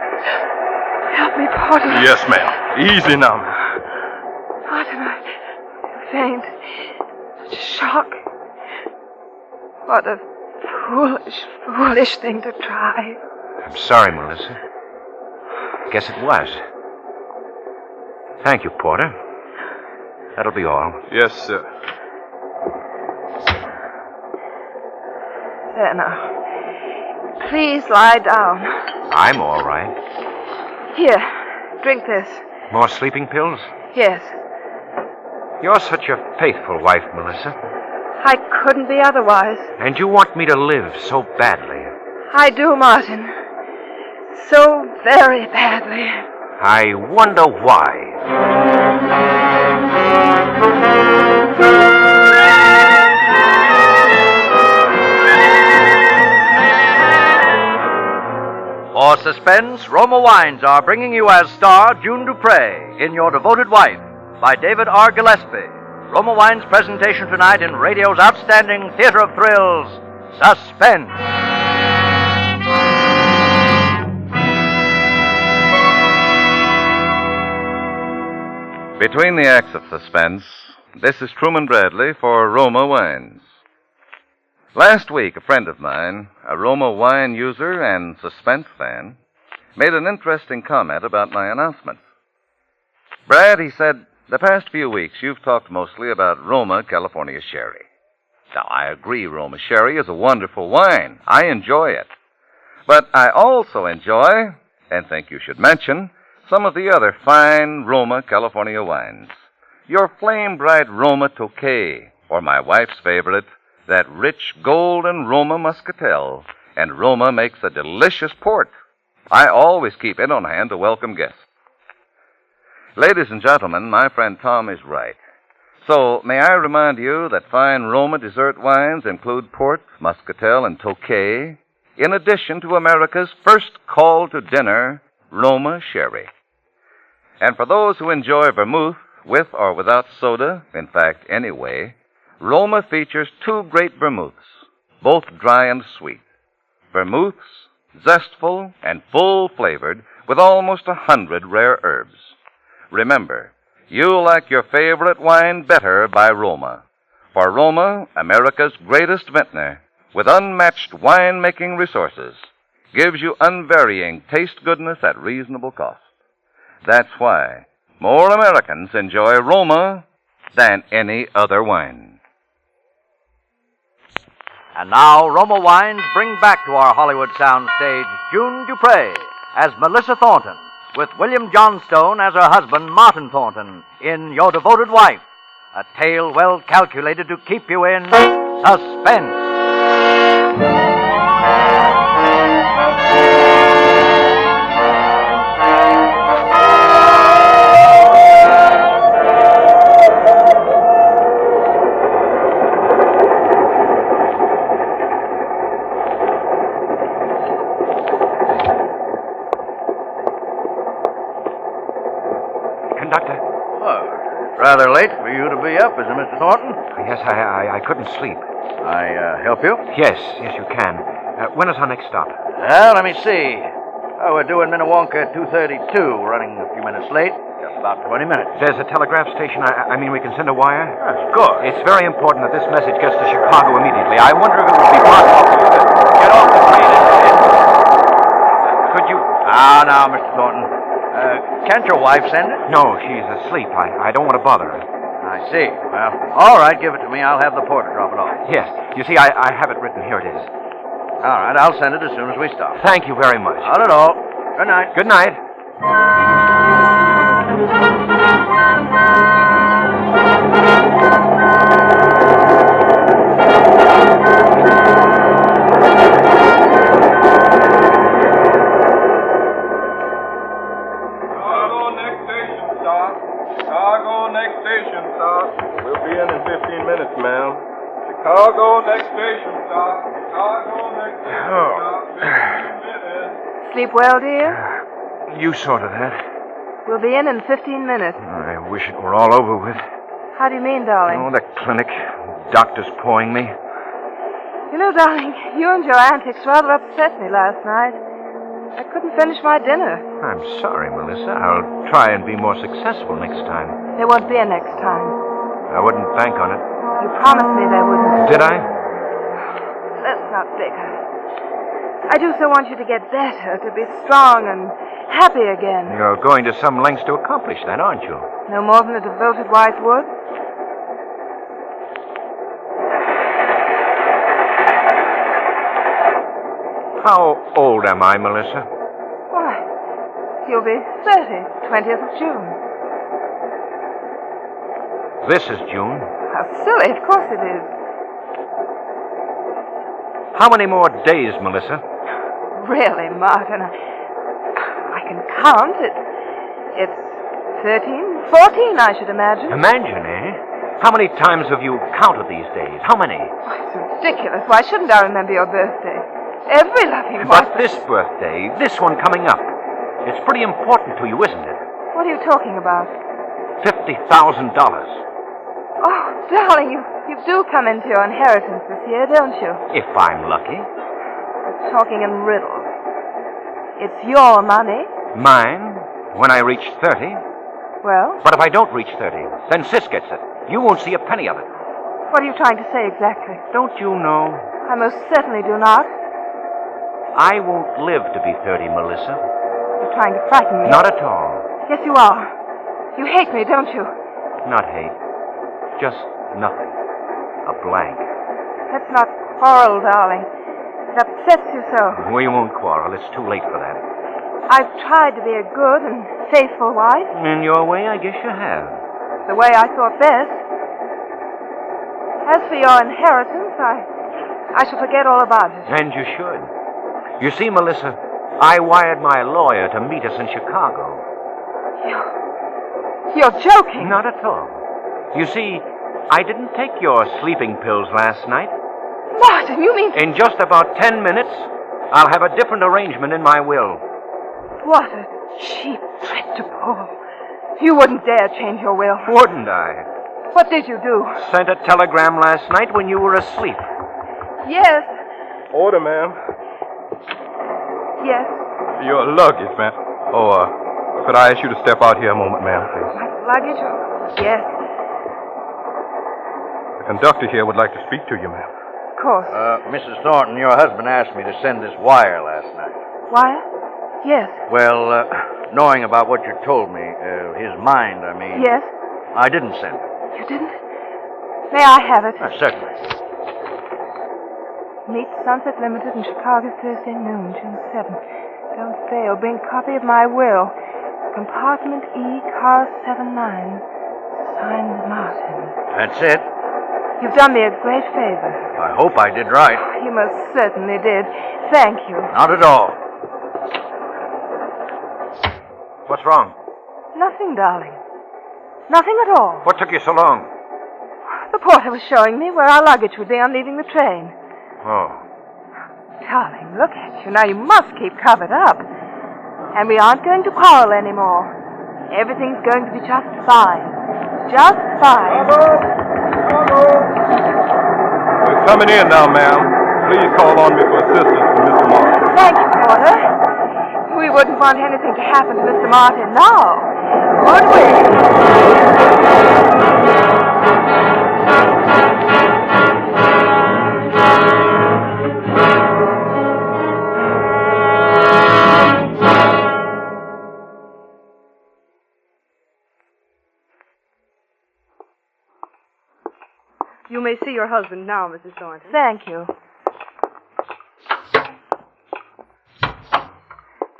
Help me, Porter. Yes, ma'am. Easy now, ma'am. Martin, I faint. Such a shock. What a foolish thing to try. I'm sorry, Melissa. Guess it was. Thank you, Porter. That'll be all. Yes, sir. There now. Please lie down. I'm all right. Here, drink this. More sleeping pills? Yes. You're such a faithful wife, Melissa. I couldn't be otherwise. And you want me to live so badly. I do, Martin. So very badly. I wonder why. For Suspense, Roma Wines are bringing you as star June Dupre in Your Devoted Wife by David R. Gillespie. Roma Wines' presentation tonight in radio's outstanding theater of thrills, Suspense. Between the acts of Suspense, this is Truman Bradley for Roma Wines. Last week, a friend of mine, a Roma wine user and Suspense fan, made an interesting comment about my announcement. Brad, he said, the past few weeks you've talked mostly about Roma California Sherry. Now, I agree Roma Sherry is a wonderful wine. I enjoy it. But I also enjoy, and think you should mention, some of the other fine Roma California wines. Your flame-bright Roma Tokay, or my wife's favorite, that rich golden Roma Muscatel, and Roma makes a delicious port. I always keep it on hand to welcome guests. Ladies and gentlemen, my friend Tom is right. So, may I remind you that fine Roma dessert wines include port, Muscatel, and Tokay, in addition to America's first call to dinner, Roma Sherry. And for those who enjoy vermouth, with or without soda, in fact, any way, Roma features two great vermouths, both dry and sweet. Vermouths, zestful and full-flavored, with almost 100 rare herbs. Remember, you'll like your favorite wine better by Roma. For Roma, America's greatest vintner, with unmatched wine-making resources, gives you unvarying taste goodness at reasonable cost. That's why more Americans enjoy Roma than any other wine. And now, Roma Wines bring back to our Hollywood soundstage June Dupre as Melissa Thornton with William Johnstone as her husband, Martin Thornton, in Your Devoted Wife, a tale well calculated to keep you in suspense. Conductor. Oh, rather late for you to be up, is it, Mr. Thornton? Yes, I couldn't sleep. I help you? Yes, you can. When is our next stop? Well, let me see. Oh, we're due in Minnewanka at 2:32, running a few minutes late. Just about 20 minutes. There's a telegraph station. I mean, we can send a wire? Of course. It's very important that this message gets to Chicago immediately. I wonder if it would be possible for you to get off the train and... Could you... Now, Mr. Thornton. Can't your wife send it? No, she's asleep. I don't want to bother her. I see. Well, all right, give it to me. I'll have the porter drop it off. Yes. You see, I have it written. Here it is. All right, I'll send it as soon as we stop. Thank you very much. Not at all. Good night. Good night. Chicago, next station, sir. We'll be in 15 minutes, ma'am. Chicago, next station, sir. Chicago, next station, sir. 15 minutes. Sleep well, dear? You sorted that. We'll be in 15 minutes. I wish it were all over with. How do you mean, darling? Oh, the clinic. Doctors pawing me. You know, darling, you and your antics rather upset me last night. I couldn't finish my dinner. I'm sorry, Melissa. I'll try and be more successful next time. There won't be a next time. I wouldn't bank on it. You promised me there wouldn't. Did I? Let's not bicker. I do so want you to get better, to be strong and happy again. You're going to some lengths to accomplish that, aren't you? No more than a devoted wife would. How old am I, Melissa? Why, you'll be 30, 20th of June. This is June. How silly, of course it is. How many more days, Melissa? Really, Martin, I can count. It's 13, 14, I should imagine. Imagine, eh? How many times have you counted these days? How many? Oh, it's ridiculous. Why shouldn't I remember your birthday? Every loving wife. But this birthday, this one coming up, it's pretty important to you, isn't it? What are you talking about? $50,000. Oh, darling, you do come into your inheritance this year, don't you? If I'm lucky. You're talking in riddles. It's your money. Mine, when I reach 30. Well? But if I don't reach 30, then Sis gets it. You won't see a penny of it. What are you trying to say exactly? Don't you know? I most certainly do not. I won't live to be 30, Melissa. You're trying to frighten me. Not at all. Yes, you are. You hate me, don't you? Not hate. Just nothing. A blank. Let's not quarrel, darling. It upsets you so. We won't quarrel. It's too late for that. I've tried to be a good and faithful wife. In your way, I guess you have. The way I thought best. As for your inheritance, I shall forget all about it. And you should. You see, Melissa, I wired my lawyer to meet us in Chicago. You're joking. Not at all. You see, I didn't take your sleeping pills last night. Martin, you mean... In just about 10 minutes, I'll have a different arrangement in my will. What a cheap trick to pull. You wouldn't dare change your will. Wouldn't I? What did you do? Sent a telegram last night when you were asleep. Yes. Order, ma'am. Yes. Your luggage, ma'am. Could I ask you to step out here a moment, ma'am, please? My luggage? Yes. The conductor here would like to speak to you, ma'am. Of course. Mrs. Thornton, your husband asked me to send this wire last night. Wire? Yes. Well, knowing about what you told me, his mind, I mean... Yes? I didn't send it. You didn't? May I have it? Certainly. Meet Sunset Limited in Chicago Thursday noon, June 7th. Don't fail. Bring copy of my will. Compartment E, car 79. Signed Martin. That's it. You've done me a great favor. I hope I did right. You most certainly did. Thank you. Not at all. What's wrong? Nothing, darling. Nothing at all. What took you so long? The porter was showing me where our luggage would be on leaving the train. Oh. Darling, look at you. Now you must keep covered up. And we aren't going to quarrel anymore. Everything's going to be just fine. Just fine. We're coming in now, ma'am. Please call on me for assistance from Mr. Martin. Thank you, porter. We wouldn't want anything to happen to Mr. Martin now, would You may see your husband now, Mrs. Thornton. Thank you.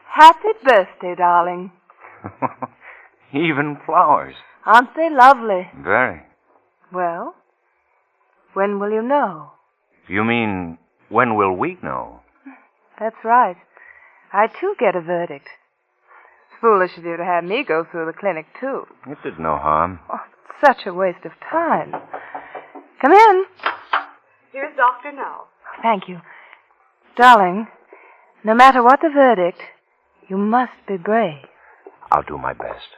Happy birthday, darling. Even flowers. Aren't they lovely? Very. Well, when will you know? You mean, when will we know? That's right. I, too, get a verdict. It's foolish of you to have me go through the clinic, too. It did no harm. Oh, such a waste of time. Come in. Here's Doctor now. Thank you. Darling, no matter what the verdict, you must be brave. I'll do my best.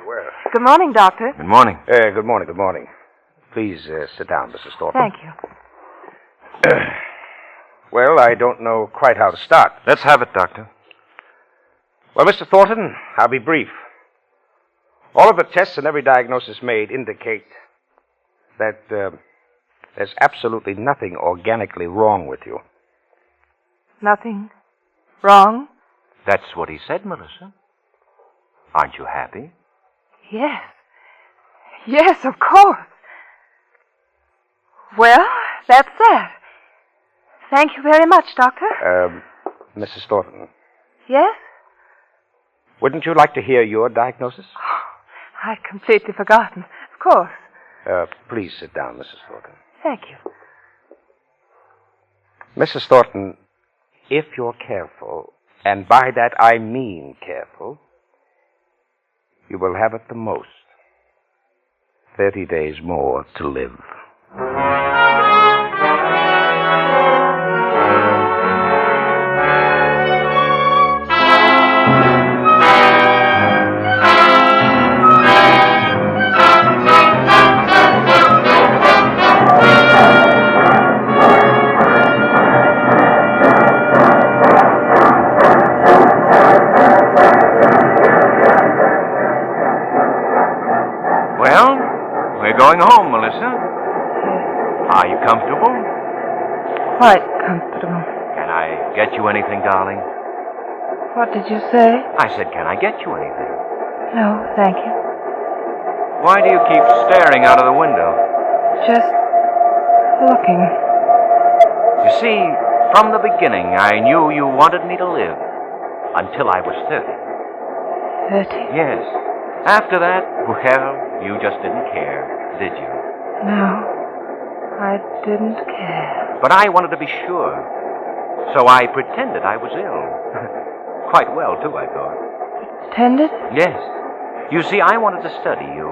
Well. Good morning, Doctor. Good morning. Good morning, good morning. Please sit down, Mrs. Thornton. Thank you. Well, I don't know quite how to start. Let's have it, Doctor. Well, Mr. Thornton, I'll be brief. All of the tests and every diagnosis made indicate that there's absolutely nothing organically wrong with you. Nothing wrong? That's what he said, Melissa. Aren't you happy? Yes. Yes, of course. Well, that's that. Thank you very much, Doctor. Mrs. Thornton, Yes? wouldn't you like to hear your diagnosis? I'd completely forgotten. Of course. Please sit down, Mrs. Thornton. Thank you. Mrs. Thornton, if you're careful, and by that I mean careful, you will have at the most 30 days more to live. Well, we're going home, Melissa. Are you comfortable? Quite comfortable. Can I get you anything, darling? What did you say? I said, can I get you anything? No, thank you. Why do you keep staring out of the window? Just looking. You see, from the beginning, I knew you wanted me to live. Until I was 30. 30? Yes. After that, well, you just didn't care, did you? No, I didn't care. But I wanted to be sure. So I pretended I was ill. Quite well, too, I thought. Pretended? Yes. You see, I wanted to study you.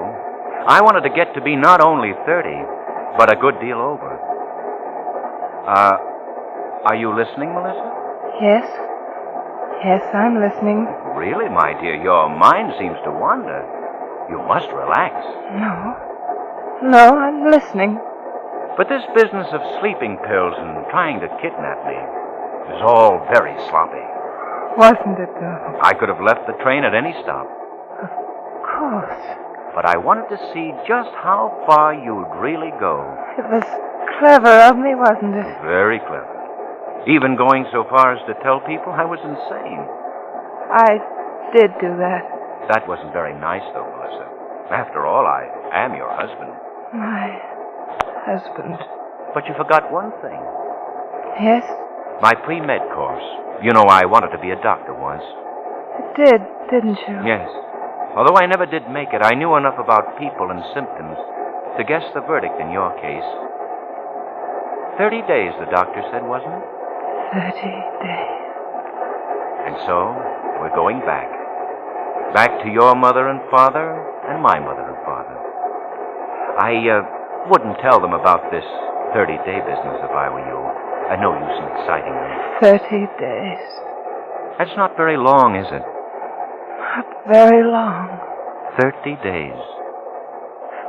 I wanted to get to be not only 30, but a good deal over. Are you listening, Melissa? Yes. Yes, I'm listening. Really, my dear, your mind seems to wander. You must relax. No, I'm listening. But this business of sleeping pills and trying to kidnap me is all very sloppy. Wasn't it, though? I could have left the train at any stop. Of course. But I wanted to see just how far you'd really go. It was clever of me, wasn't it? Very clever. Even going so far as to tell people I was insane. I did do that. That wasn't very nice, though, Melissa. After all, I am your husband. My husband. But you forgot one thing. Yes? My pre-med course. You know, I wanted to be a doctor once. It did, didn't you? Yes. Although I never did make it, I knew enough about people and symptoms to guess the verdict in your case. 30 days, the doctor said, wasn't it? 30 days. And so, we're going back. Back to your mother and father and my mother and father. I wouldn't tell them about this 30-day business if I were you. No use in exciting them. 30 days. That's not very long, is it? Not very long. 30 days.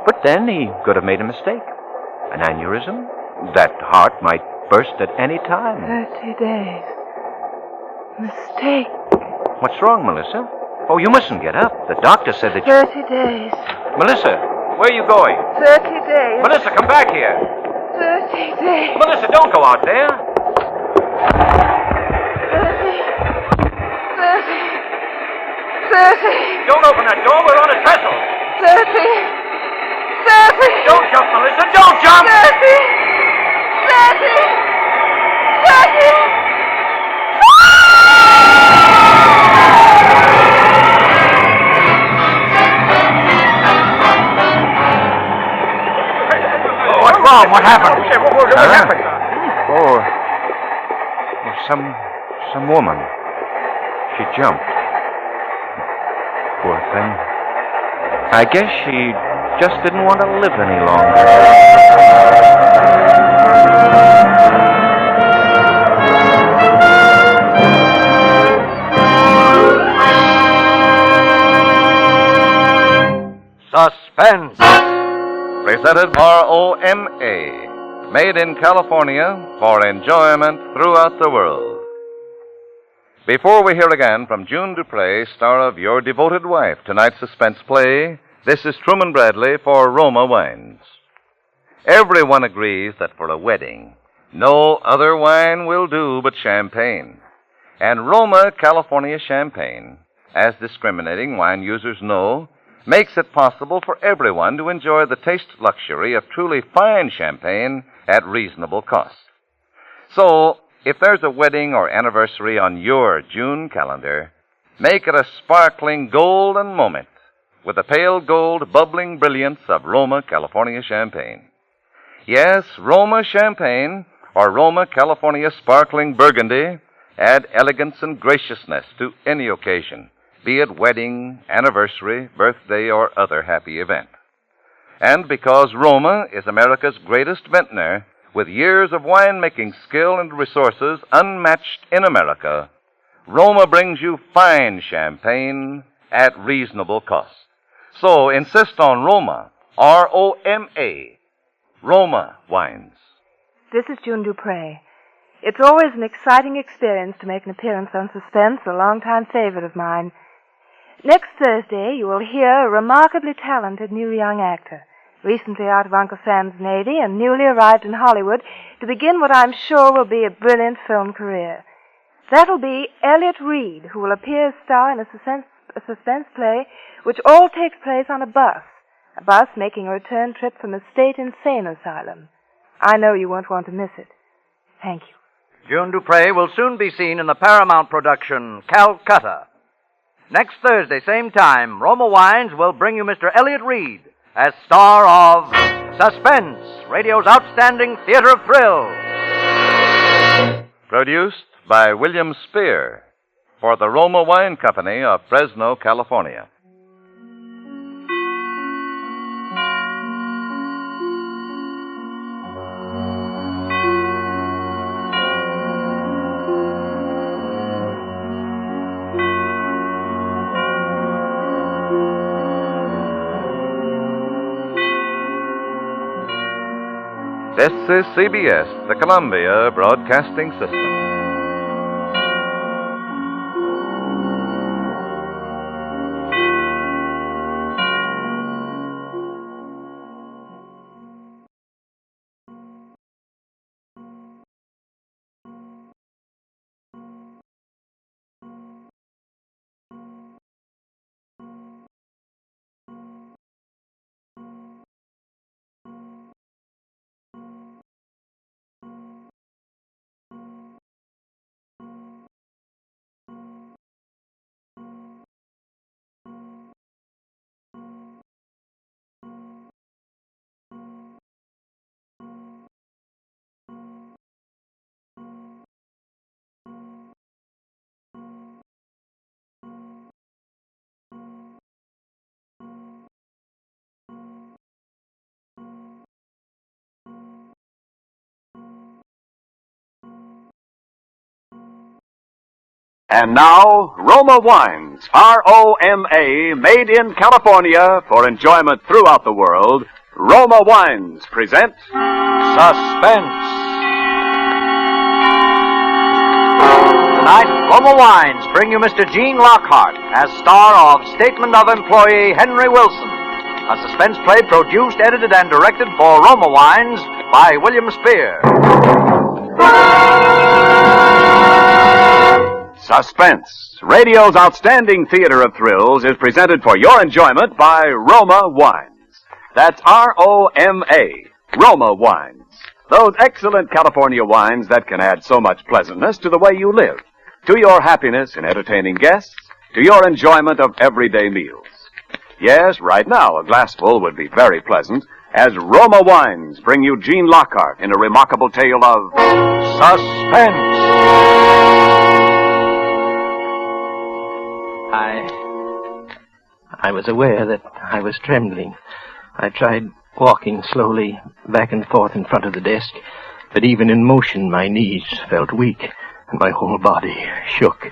But then he could have made a mistake. An aneurysm. That heart might burst at any time. 30 days. Mistake. What's wrong, Melissa? Oh, you mustn't get up. The doctor said that 30 days. Melissa, where are you going? 30 days. Melissa, come back here. 30 days. Melissa, don't go out there. 30. Don't open that door. We're on a trestle. 30. Don't jump, Melissa. Don't jump. 30. What's wrong? What happened? What happened? Oh, some woman. She jumped. Poor thing. I guess she just didn't want to live any longer. Suspense. Presented ROMA. Made in California for enjoyment throughout the world. Before we hear again from June Dupre, star of Your Devoted Wife, tonight's suspense play, this is Truman Bradley for Roma Wines. Everyone agrees that for a wedding, no other wine will do but champagne. And Roma California Champagne, as discriminating wine users know, makes it possible for everyone to enjoy the taste luxury of truly fine champagne at reasonable cost. So, if there's a wedding or anniversary on your June calendar, make it a sparkling golden moment with the pale gold bubbling brilliance of Roma California Champagne. Yes, Roma Champagne or Roma California Sparkling Burgundy add elegance and graciousness to any occasion, be it wedding, anniversary, birthday, or other happy event. And because Roma is America's greatest vintner, with years of winemaking skill and resources unmatched in America, Roma brings you fine champagne at reasonable cost. So insist on Roma, R-O-M-A, Roma wines. This is June Dupre. It's always an exciting experience to make an appearance on Suspense, a longtime favorite of mine. Next Thursday, you will hear a remarkably talented new young actor, recently out of Uncle Sam's Navy and newly arrived in Hollywood to begin what I'm sure will be a brilliant film career. That'll be Elliot Reed, who will appear as star in a suspense play which all takes place on a bus making a return trip from a state insane asylum. I know you won't want to miss it. Thank you. June Dupre will soon be seen in the Paramount production Calcutta. Next Thursday, same time, Roma Wines will bring you Mr. Elliot Reed as star of Suspense, radio's outstanding theater of thrills. Produced by William Spear for the Roma Wine Company of Fresno, California. This is CBS, the Columbia Broadcasting System. And now, Roma Wines, R-O-M-A, made in California for enjoyment throughout the world. Roma Wines present Suspense. Tonight, Roma Wines bring you Mr. Gene Lockhart as star of Statement of Employee Henry Wilson, a suspense play produced, edited, and directed for Roma Wines by William Spear. Suspense, radio's outstanding theater of thrills, is presented for your enjoyment by Roma Wines. That's R-O-M-A, Roma Wines. Those excellent California wines that can add so much pleasantness to the way you live, to your happiness in entertaining guests, to your enjoyment of everyday meals. Yes, right now a glassful would be very pleasant, as Roma Wines bring you Gene Lockhart in a remarkable tale of suspense. I was aware that I was trembling. I tried walking slowly back and forth in front of the desk, but even in motion my knees felt weak and my whole body shook.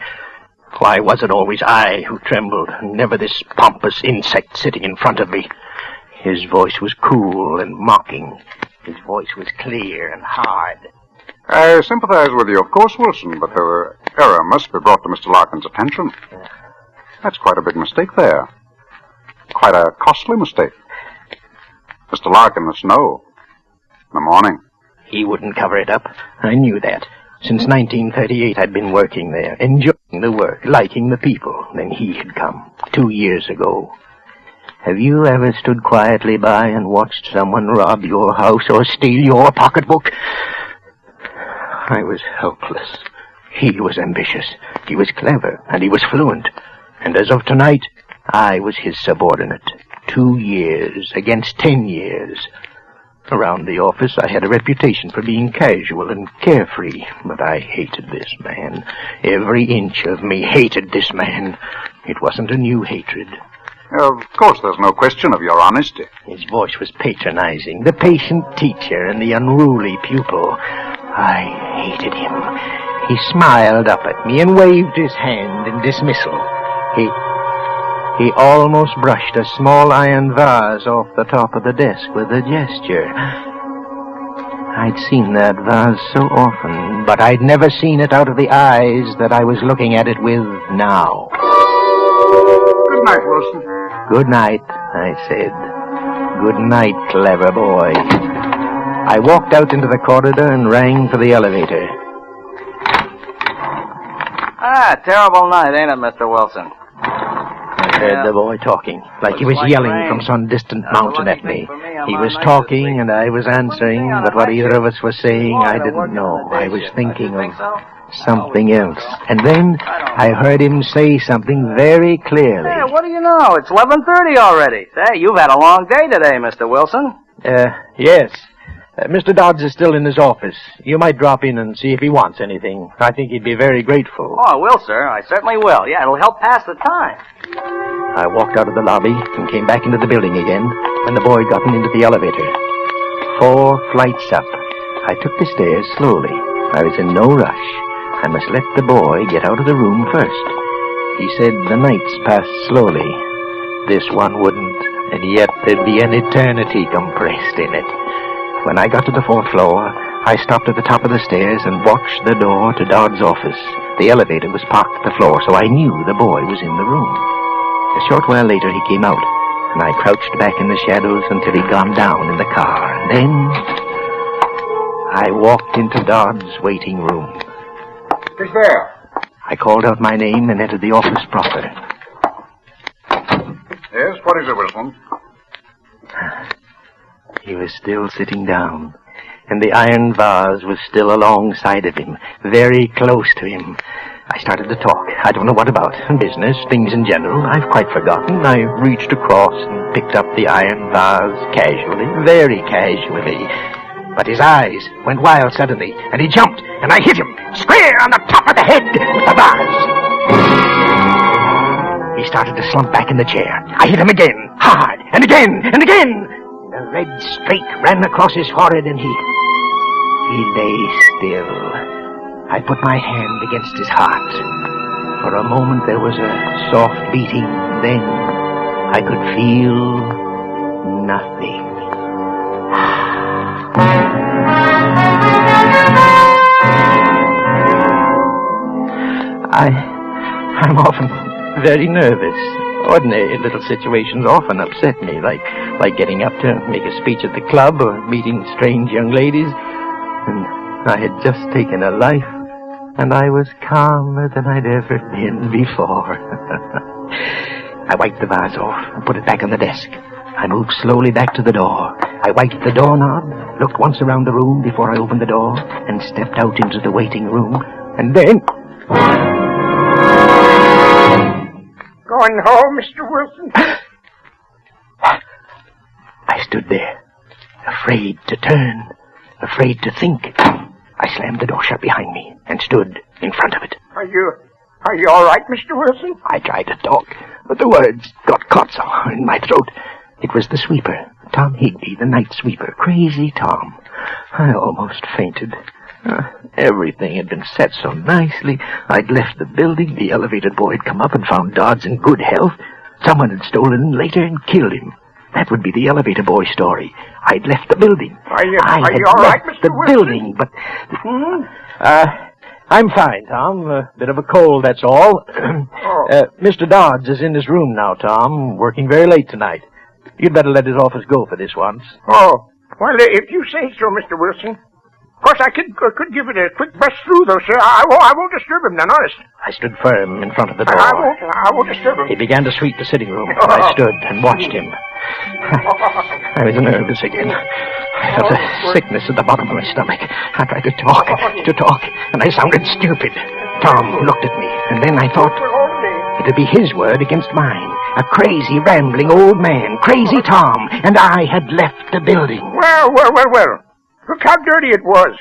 Why was it always I who trembled, and never this pompous insect sitting in front of me? His voice was cool and mocking. His voice was clear and hard. I sympathize with you, of course, Wilson, but the error must be brought to Mr. Larkin's attention. That's quite a big mistake there. Quite a costly mistake. Mr. Larkin must know. In the morning. He wouldn't cover it up. I knew that. Since 1938, I'd been working there, enjoying the work, liking the people. Then he had come, 2 years ago. Have you ever stood quietly by and watched someone rob your house or steal your pocketbook? I was helpless. He was ambitious. He was clever, and he was fluent. And as of tonight, I was his subordinate. 2 years against 10 years. Around the office, I had a reputation for being casual and carefree, but I hated this man. Every inch of me hated this man. It wasn't a new hatred. Of course, there's no question of your honesty. His voice was patronizing, the patient teacher and the unruly pupil. I hated him. He smiled up at me and waved his hand in dismissal. He almost brushed a small iron vase off the top of the desk with a gesture. I'd seen that vase so often, but I'd never seen it out of the eyes that I was looking at it with now. Good night, Wilson. Good night, I said. Good night, clever boy. I walked out into the corridor and rang for the elevator. Terrible night, ain't it, Mr. Wilson? I heard the boy talking, like he was yelling from some distant mountain at me. He was talking and I was answering, but what either of us was saying, I didn't know. I was thinking of something else. And then I heard him say something very clearly. Hey, what do you know? It's 11:30 already. Say, you've had a long day today, Mr. Wilson. Yes. Mr. Dodds is still in his office. You might drop in and see if he wants anything. I think he'd be very grateful. Oh, I will, sir. I certainly will. Yeah, it'll help pass the time. I walked out of the lobby and came back into the building again when the boy got into the elevator. 4 flights up. I took the stairs slowly. I was in no rush. I must let the boy get out of the room first. He said the nights passed slowly. This one wouldn't, and yet there'd be an eternity compressed in it. When I got to the 4th floor, I stopped at the top of the stairs and watched the door to Dodd's office. The elevator was parked at the floor, so I knew the boy was in the room. A short while later, he came out, and I crouched back in the shadows until he'd gone down in the car. And then I walked into Dodd's waiting room. Who's there? I called out my name and entered the office proper. Yes, what is it, Wilson? He was still sitting down, and the iron vase was still alongside of him, very close to him. I started to talk. I don't know what about. Business, things in general. I've quite forgotten. I reached across and picked up the iron vase casually, very casually. But his eyes went wild suddenly, and he jumped, and I hit him square on the top of the head with the vase. He started to slump back in the chair. I hit him again, hard, and again, and again. A red streak ran across his forehead, and he lay still. I put my hand against his heart. For a moment there was a soft beating, then I could feel nothing. I'm often very nervous. Ordinary little situations often upset me, like getting up to make a speech at the club or meeting strange young ladies. And I had just taken a life, and I was calmer than I'd ever been before. I wiped the vase off and put it back on the desk. I moved slowly back to the door. I wiped the doorknob, looked once around the room before I opened the door, and stepped out into the waiting room. And then... Going home, Mr. Wilson? I stood there, afraid to turn, afraid to think. I slammed the door shut behind me and stood in front of it. Are you all right, Mr. Wilson? I tried to talk, but the words got caught somehow in my throat. It was the sweeper, Tom Higby, the night sweeper, Crazy Tom. I almost fainted. Everything had been set so nicely. I'd left the building. The elevator boy had come up and found Dodds in good health. Someone had stolen him later and killed him. That would be the elevator boy story. I'd left the building. Are you all right, Mr. the Wilson? Building, but... I'm fine, Tom. A bit of a cold, that's all. Mr. Dodds is in his room now, Tom, working very late tonight. You'd better let his office go for this once. Oh, well, if you say so, Mr. Wilson. Of course, I could give it a quick brush through, though, sir. I won't disturb him, then, honest. I stood firm in front of the door. I won't disturb him. He began to sweep the sitting room. I stood and watched him. I was nervous again. I felt a sickness at the bottom of my stomach. I tried to talk, and I sounded stupid. Tom looked at me, and then I thought it'd be his word against mine. A crazy, rambling old man, Crazy Tom, and I had left the building. Well. Look how dirty it was.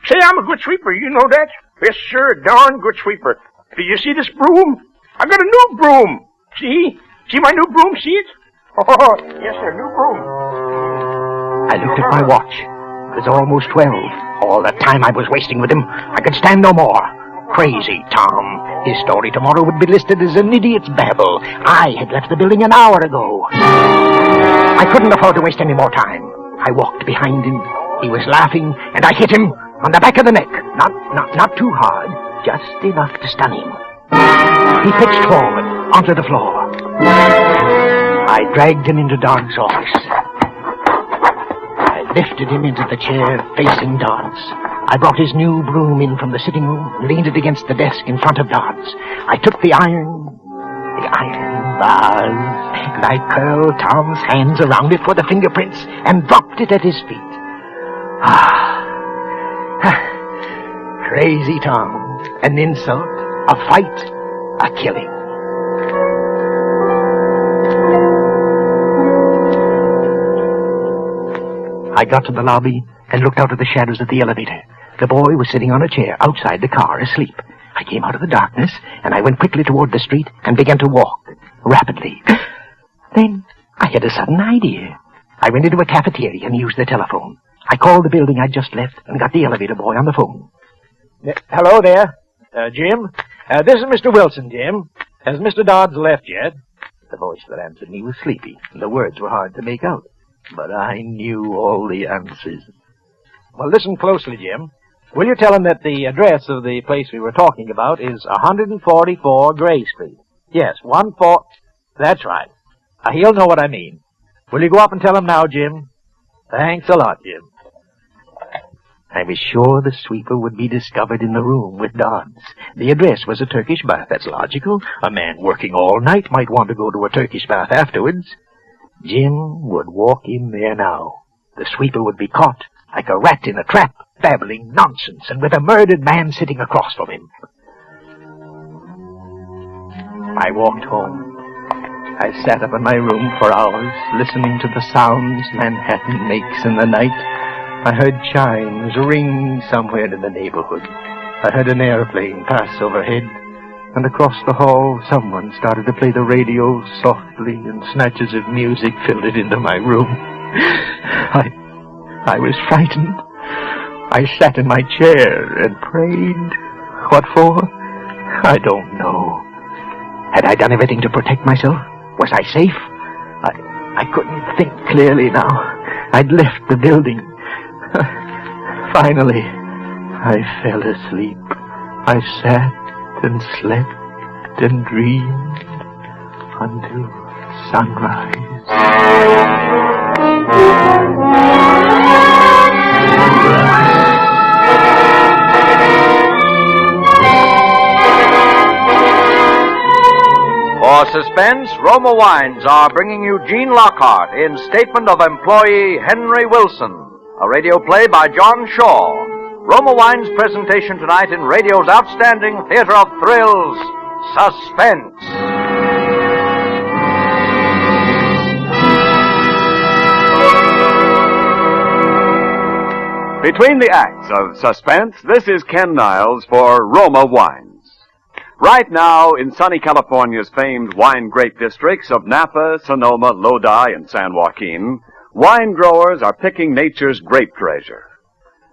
Say, I'm a good sweeper, you know that? Yes, sir, darn good sweeper. Do you see this broom? I got a new broom. See? See my new broom, see it? Oh, yes, sir, new broom. I looked at my watch. It was almost 12. All the time I was wasting with him, I could stand no more. Crazy Tom. His story tomorrow would be listed as an idiot's babble. I had left the building an hour ago. I couldn't afford to waste any more time. I walked behind him. He was laughing, and I hit him on the back of the neck. Not too hard, just enough to stun him. He pitched forward onto the floor. I dragged him into Dodds' office. I lifted him into the chair facing Dodds. I brought his new broom in from the sitting room, leaned it against the desk in front of Dodds. I took the iron vase, and I curled Tom's hands around it for the fingerprints and dropped it at his feet. Crazy Tom. An insult, a fight, a killing. I got to the lobby and looked out of the shadows of the elevator. The boy was sitting on a chair outside the car, asleep. I came out of the darkness, and I went quickly toward the street and began to walk, rapidly. Then I had a sudden idea. I went into a cafeteria and used the telephone. I called the building I'd just left and got the elevator boy on the phone. Hello there, Jim. This is Mr. Wilson, Jim. Has Mr. Dodds left yet? The voice that answered me was sleepy, and the words were hard to make out. But I knew all the answers. Well, listen closely, Jim. Will you tell him that the address of the place we were talking about is 144 Gray Street? Yes, 14... That's right. He'll know what I mean. Will you go up and tell him now, Jim? Thanks a lot, Jim. I was sure the sweeper would be discovered in the room with Dodds. The address was a Turkish bath. That's logical. A man working all night might want to go to a Turkish bath afterwards. Jim would walk in there now. The sweeper would be caught like a rat in a trap, babbling nonsense, and with a murdered man sitting across from him. I walked home. I sat up in my room for hours, listening to the sounds Manhattan makes in the night. I heard chimes ring somewhere in the neighborhood. I heard an airplane pass overhead, and across the hall someone started to play the radio softly, and snatches of music filled it into my room. I was frightened. I sat in my chair and prayed. What for? I don't know. Had I done everything to protect myself? Was I safe? I couldn't think clearly now. I'd left the building. Finally, I fell asleep. I sat and slept and dreamed until sunrise. For Suspense, Roma Wines are bringing you Gene Lockhart in Statement of Employee Henry Wilson, a radio play by John Shaw. Roma Wines' presentation tonight in radio's outstanding theater of thrills, Suspense. Between the acts of Suspense, this is Ken Niles for Roma Wines. Right now, in sunny California's famed wine grape districts of Napa, Sonoma, Lodi, and San Joaquin, wine growers are picking nature's grape treasure.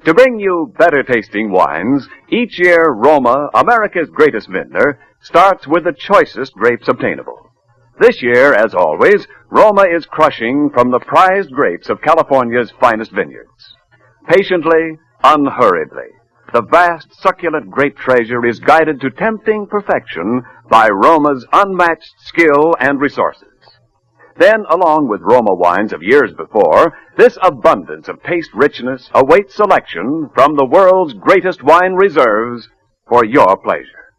To bring you better tasting wines, each year Roma, America's greatest vintner, starts with the choicest grapes obtainable. This year, as always, Roma is crushing from the prized grapes of California's finest vineyards. Patiently, unhurriedly, the vast, succulent grape treasure is guided to tempting perfection by Roma's unmatched skill and resources. Then, along with Roma wines of years before, this abundance of taste richness awaits selection from the world's greatest wine reserves for your pleasure.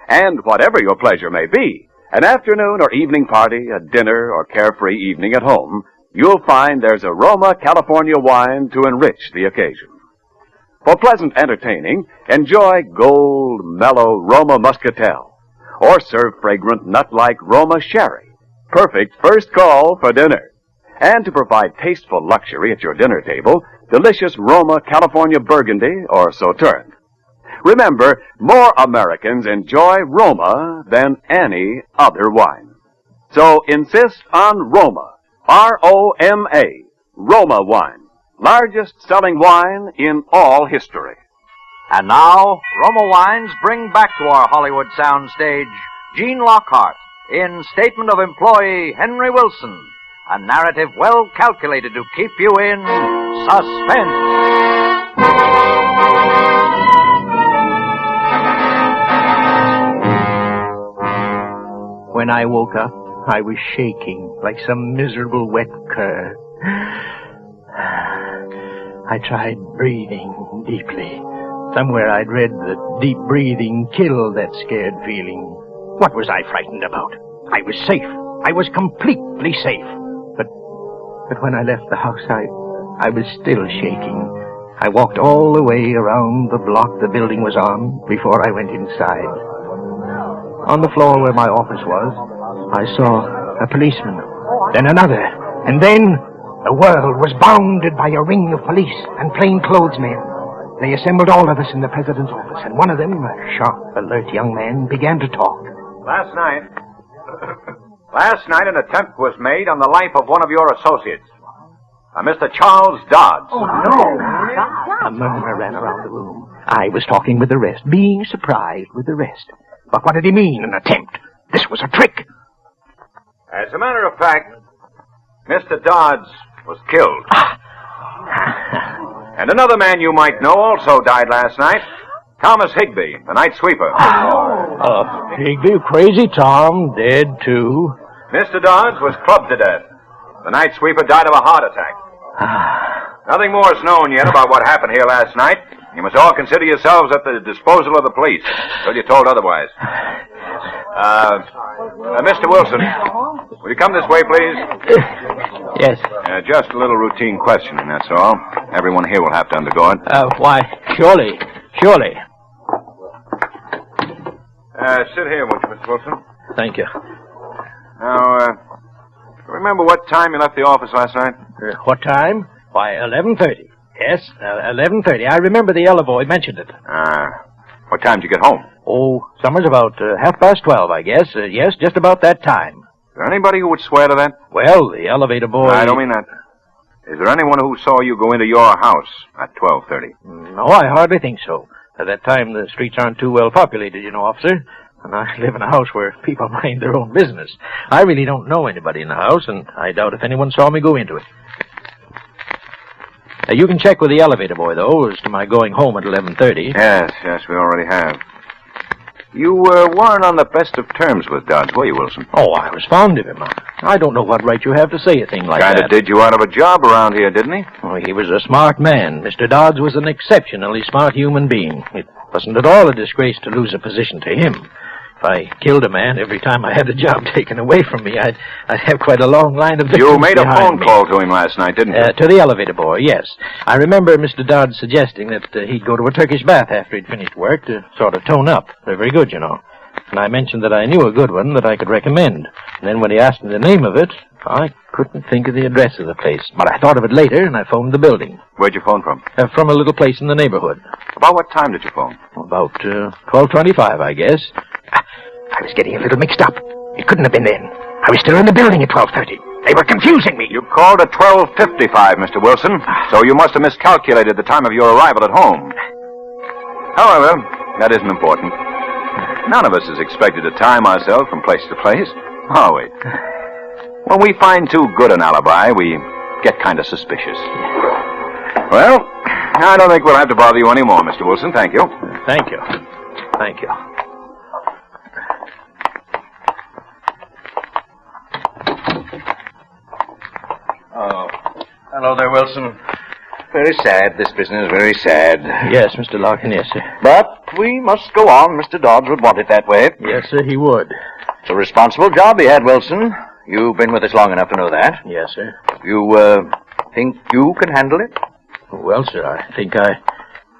And whatever your pleasure may be, an afternoon or evening party, a dinner or carefree evening at home, you'll find there's a Roma California wine to enrich the occasion. For pleasant entertaining, enjoy gold, mellow Roma Muscatel, or serve fragrant nut-like Roma Sherry. Perfect first call for dinner. And to provide tasteful luxury at your dinner table, delicious Roma California Burgundy or Sauterne. Remember, more Americans enjoy Roma than any other wine. So insist on Roma, R-O-M-A, Roma wine. Largest selling wine in all history. And now, Roma Wines bring back to our Hollywood soundstage Gene Lockhart in Statement of Employee Henry Wilson, a narrative well calculated to keep you in suspense. When I woke up, I was shaking like some miserable wet cur. I tried breathing deeply. Somewhere I'd read that deep breathing killed that scared feeling. What was I frightened about? I was safe. I was completely safe. But when I left the house, I was still shaking. I walked all the way around the block the building was on before I went inside. On the floor where my office was, I saw a policeman, then another, and then the world was bounded by a ring of police and plainclothes men. They assembled all of us in the president's office, and one of them, a sharp, alert young man, began to talk. Last night an attempt was made on the life of one of your associates, Mr. Charles Dodds. Oh, no! A murmur ran around the room. I was talking with the rest, being surprised with the rest. But what did he mean, an attempt? This was a trick. As a matter of fact, Mr. Dodds was killed. And another man you might know also died last night. Thomas Higbee, the night sweeper. Higbee, crazy Tom, dead too. Mr. Dodds was clubbed to death. The night sweeper died of a heart attack. Nothing more is known yet about what happened here last night. You must all consider yourselves at the disposal of the police, till you're told otherwise. Mr. Wilson, will you come this way, please? Yes. Just a little routine questioning, that's all. Everyone here will have to undergo it. Why, surely. Sit here, won't you, Mr. Wilson? Thank you. Now, remember what time you left the office last night? What time? Why, 11:30. Yes, 11:30. I remember the yellow boy mentioned it. What time did you get home? Oh, somewhere's about 12:30, I guess. Yes, just about that time. Is there anybody who would swear to that? Well, the elevator boy... I don't mean that. Is there anyone who saw you go into your house at 12:30? No, I hardly think so. At that time, the streets aren't too well populated, you know, officer. And I live in a house where people mind their own business. I really don't know anybody in the house, and I doubt if anyone saw me go into it. Now, you can check with the elevator boy, though, as to my going home at 11:30. Yes, we already have. You weren't on the best of terms with Dodds, were you, Wilson? Oh, I was fond of him. I don't know what right you have to say a thing like that. Kind of did you out of a job around here, didn't he? Oh, he was a smart man. Mr. Dodds was an exceptionally smart human being. It wasn't at all a disgrace to lose a position to him. If I killed a man every time I had a job taken away from me, I'd have quite a long line of victims. You made a phone me. call to him last night, didn't you? To the elevator boy, yes. I remember Mr. Dodds suggesting that he'd go to a Turkish bath after he'd finished work to sort of tone up. They're very good, you know. And I mentioned that I knew a good one that I could recommend. And then when he asked me the name of it, I couldn't think of the address of the place. But I thought of it later, and I phoned the building. Where'd you phone from? From a little place in the neighborhood. About what time did you phone? About 12:25, I guess. I was getting a little mixed up. It couldn't have been then. I was still in the building at 12:30. They were confusing me. You called at 12:55, Mr. Wilson, so you must have miscalculated the time of your arrival at home. However, that isn't important. None of us is expected to time ourselves from place to place, are we? When we find too good an alibi, we get kind of suspicious. Well, I don't think we'll have to bother you anymore, Mr. Wilson. Thank you. Thank you. Thank you. Oh, hello there, Wilson. Very sad, this business, very sad. Yes, Mr. Larkin, yes, sir. But we must go on. Mr. Dodds would want it that way. Yes, sir, he would. It's a responsible job he had, Wilson. You've been with us long enough to know that. Yes, sir. You, think you can handle it? Well, sir,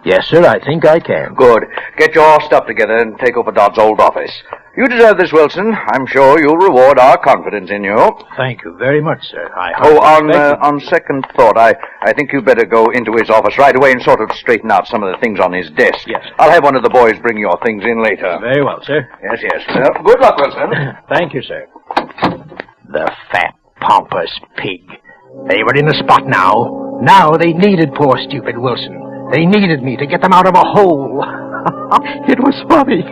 Yes, sir, I think I can. Good. Get your stuff together and take over Dodd's old office. You deserve this, Wilson. I'm sure you'll reward our confidence in you. Thank you very much, sir. On second thought, I think you'd better go into his office right away and sort of straighten out some of the things on his desk. Yes. I'll have one of the boys bring your things in later. Very well, sir. Yes. Good luck, Wilson. Thank you, sir. The fat, pompous pig. They were in the spot now. Now they needed poor, stupid Wilson. They needed me to get them out of a hole. It was funny.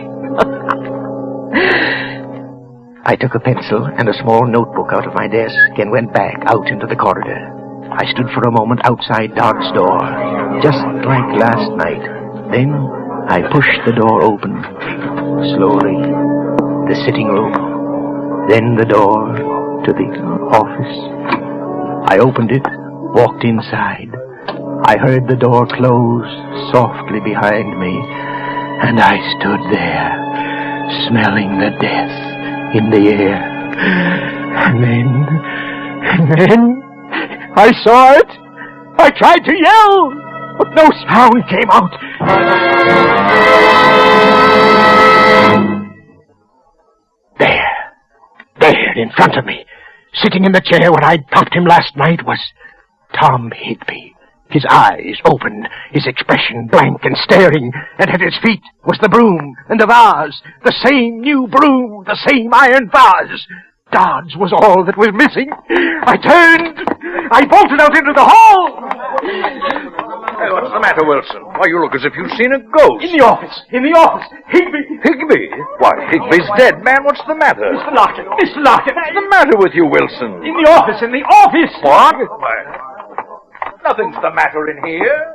I took a pencil and a small notebook out of my desk and went back out into the corridor. I stood for a moment outside Dodd's door, just like last night. Then I pushed the door open, slowly. The sitting room, then the door to the office. I opened it, walked inside. I heard the door close softly behind me, and I stood there, smelling the death in the air. And then, I saw it. I tried to yell, but no sound came out. There, in front of me, sitting in the chair where I'd popped him last night, was Tom Higby. His eyes open, his expression blank and staring, and at his feet was the broom and the vase, the same new broom, the same iron vase. Dodds was all that was missing. I turned. I bolted out into the hall. Hey, what's the matter, Wilson? Why, you look as if you've seen a ghost. In the office. Higby. Higby? Why, Higby's dead, man. What's the matter? Mr. Larkin. What's the matter with you, Wilson? In the office. What? Nothing's the matter in here.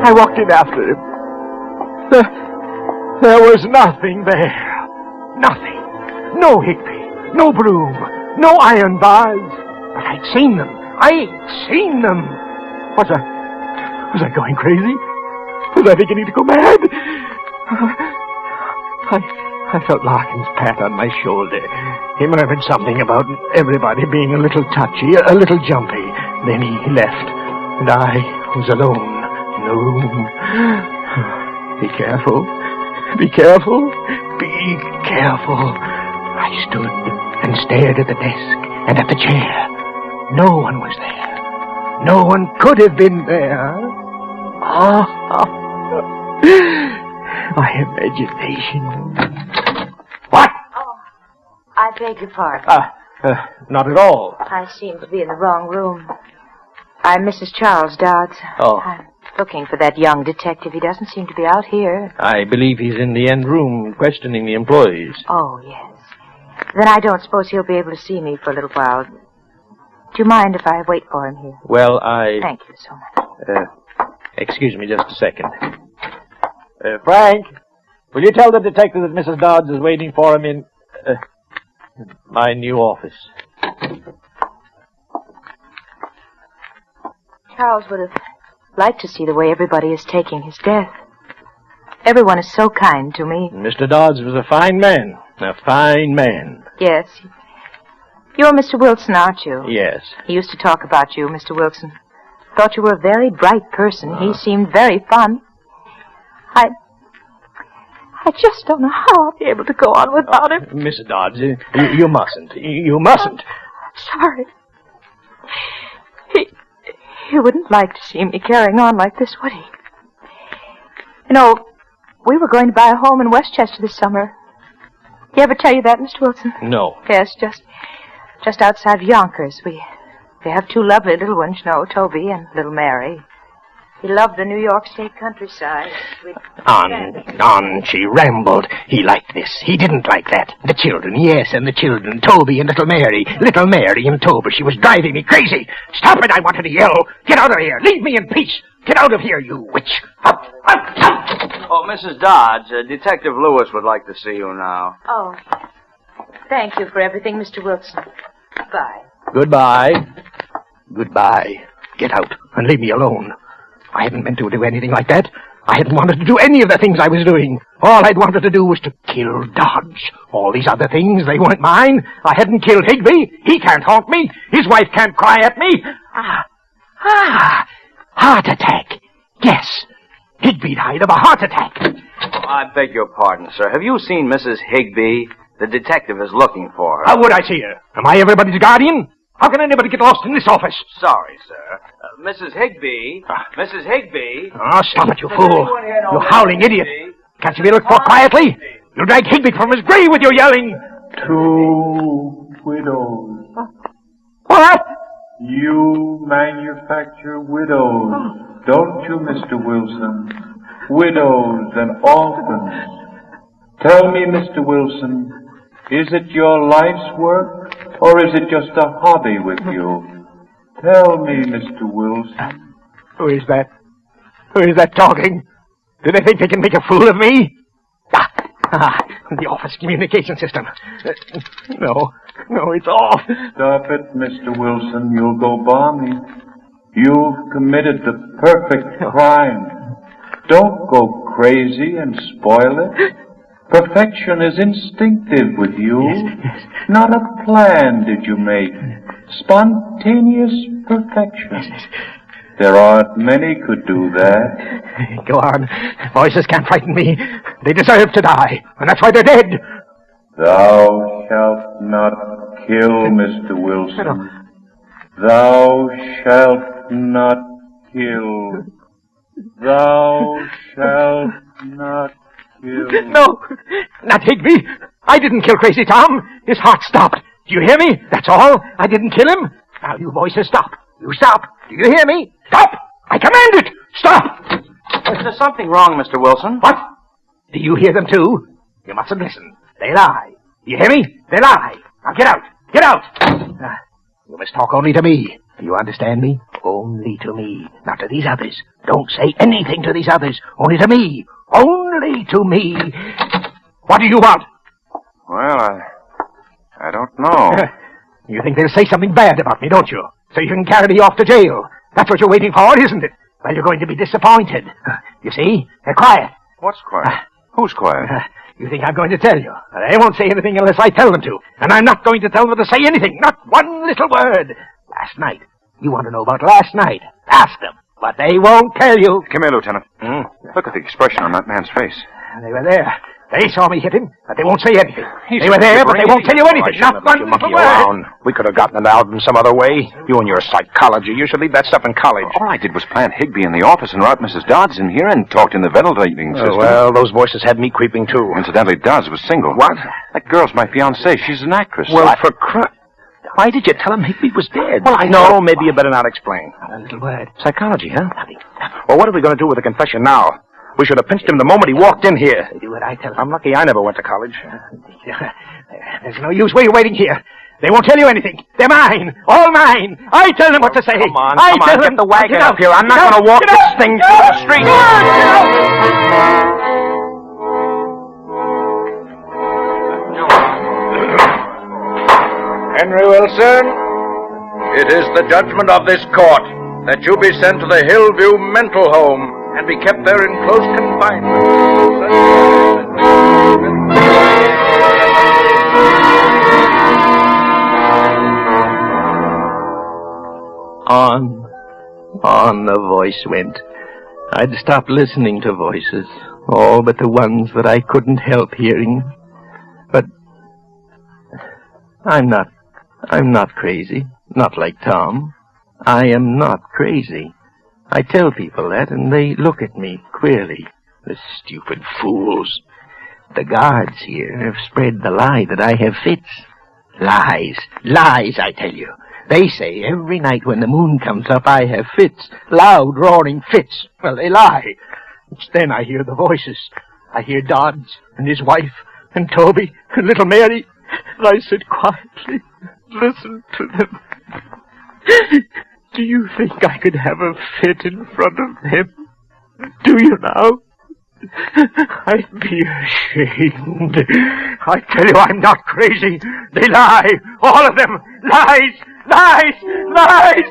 I walked in after him. There was nothing there. Nothing. No Higby. No broom. No iron vase. But I'd seen them. Was I going crazy? Was I beginning to go mad? I felt Larkin's pat on my shoulder. He murmured something about everybody being a little touchy, a little jumpy. Then he left, and I was alone in the room. Be careful. Be careful. Be careful. I stood and stared at the desk and at the chair. No one was there. No one could have been there. My imagination. What? Oh, I beg your pardon. Not at all. I seem to be in the wrong room. I'm Mrs. Charles Dodds. Oh. looking for that young detective. He doesn't seem to be out here. I believe he's in the end room questioning the employees. Oh, yes. Then I don't suppose he'll be able to see me for a little while. Do you mind if I wait for him here? Well, Thank you so much. Excuse me just a second. Frank, will you tell the detective that Mrs. Dodds is waiting for him in my new office? Charles would have liked to see the way everybody is taking his death. Everyone is so kind to me. Mr. Dodds was a fine man. A fine man. Yes. You're Mr. Wilson, aren't you? Yes. He used to talk about you, Mr. Wilson. Thought you were a very bright person. He seemed very fun. I just don't know how I'll be able to go on without him. Mrs. Dodds, you mustn't. You mustn't. Sorry. He wouldn't like to see me carrying on like this, would he? You know, we were going to buy a home in Westchester this summer. He ever tell you that, Mr. Wilson? No. Yes, just outside of Yonkers. We have two lovely little ones, you know, Toby and little Mary. He loved the New York State countryside. On she rambled. He liked this. He didn't like that. The children, yes, and the children. Toby and little Mary. Little Mary and Toby. She was driving me crazy. Stop it, I wanted to yell. Get out of here. Leave me in peace. Get out of here, you witch. Up, up, up. Oh, Mrs. Dodds, Detective Lewis would like to see you now. Oh, thank you for everything, Mr. Wilson. Bye. Goodbye. Goodbye. Get out and leave me alone. I hadn't meant to do anything like that. I hadn't wanted to do any of the things I was doing. All I'd wanted to do was to kill Dodge. All these other things, they weren't mine. I hadn't killed Higby. He can't haunt me. His wife can't cry at me. Heart attack. Yes. Higby died of a heart attack. Oh, I beg your pardon, sir. Have you seen Mrs. Higby? The detective is looking for her. How would I see her? Am I everybody's guardian? How can anybody get lost in this office? Sorry, sir. Mrs. Higby. Mrs. Higby. Oh, stop it, you fool. You howling idiot. Can't you be looked for quietly? You'll drag Higby from his grave with your yelling. 2 widows. What? You manufacture widows, don't you, Mr. Wilson? Widows and orphans. Tell me, Mr. Wilson, is it your life's work, or is it just a hobby with you? Tell me, Mr. Wilson. Who is that? Who is that talking? Do they think they can make a fool of me? The office communication system. No, it's off. Stop it, Mr. Wilson. You'll go balmy. You've committed the perfect crime. Don't go crazy and spoil it. Perfection is instinctive with you. Yes. Not a plan did you make. Spontaneous perfection. There aren't many could do that. Go on. Voices can't frighten me. They deserve to die, and that's why they're dead. Thou shalt not kill, Mr. Wilson. Thou shalt not kill. Thou shalt not kill. No, not Higby. I didn't kill Crazy Tom. His heart stopped. Do you hear me? That's all. I didn't kill him. Now, you voices, stop. You stop. Do you hear me? Stop! I command it! Stop! Is there something wrong, Mr. Wilson? What? Do you hear them, too? You mustn't listen. They lie. Do you hear me? They lie. Now, get out. Get out! You must talk only to me. Do you understand me? Only to me. Not to these others. Don't say anything to these others. Only to me. Only to me. What do you want? Well, I don't know. You think they'll say something bad about me, don't you? So you can carry me off to jail. That's what you're waiting for, isn't it? Well, you're going to be disappointed. You see? They're quiet. What's quiet? Who's quiet? You think I'm going to tell you. They won't say anything unless I tell them to. And I'm not going to tell them to say anything. Not one little word. Last night. You want to know about last night? Ask them. But they won't tell you. Come here, Lieutenant. Look at the expression on that man's face. They were there. They saw me hit him, but they won't say anything. They were there, but they won't tell you anything. Not one little word. We could have gotten it out in some other way. You and your psychology. You should leave that stuff in college. All I did was plant Higby in the office and route Mrs. Dodds in here and talked in the ventilating system. Well, those voices had me creeping, too. Incidentally, Dodds was single. What? That girl's my fiancée. She's an actress. Well, for Why did you tell him Higby was dead? Well, I know. Maybe you better not explain. A little word. Psychology, huh? Well, what are we going to do with the confession now? We should have pinched him the moment he walked in here. Do what I tell him. I'm lucky I never went to college. There's no use. Why are you waiting here? They won't tell you anything. They're mine. All mine. I tell them what to say. Come on, I come tell on. them. Get the wagon Get up out. here. I'm not Get going to walk out. this thing through the street. Henry Wilson, it is the judgment of this court that you be sent to the Hillview Mental Home and be kept there in close confinement. On the voice went. I'd stopped listening to voices, all but the ones that I couldn't help hearing. But I'm not crazy. Not like Tom. I am not crazy. I tell people that, and they look at me queerly. The stupid fools. The guards here have spread the lie that I have fits. Lies. Lies, I tell you. They say every night when the moon comes up I have fits. Loud, roaring fits. Well, they lie. It's then I hear the voices. I hear Dodds and his wife and Toby and little Mary. And I sit quietly and listen to them. Do you think I could have a fit in front of them? Do you now? I'd be ashamed. I tell you I'm not crazy. They lie. All of them. Lies. Lies. Lies.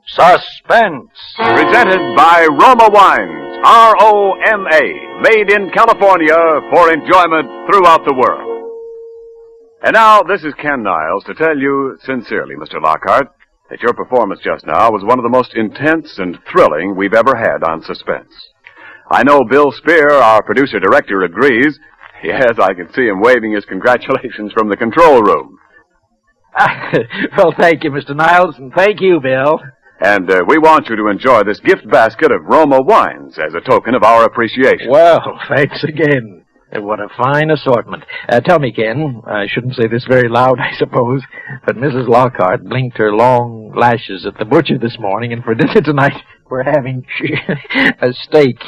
Suspense. Presented by Roma Wines, R-O-M-A, made in California for enjoyment throughout the world. And now, this is Ken Niles to tell you sincerely, Mr. Lockhart, that your performance just now was one of the most intense and thrilling we've ever had on Suspense. I know Bill Spear, our producer-director, agrees. Yes, I can see him waving his congratulations from the control room. Well, thank you, Mr. Niles, and thank you, Bill. And we want you to enjoy this gift basket of Roma wines as a token of our appreciation. Well, thanks again. What a fine assortment. Tell me, Ken, I shouldn't say this very loud, I suppose, but Mrs. Lockhart blinked her long lashes at the butcher this morning, and for dinner tonight we're having a steak.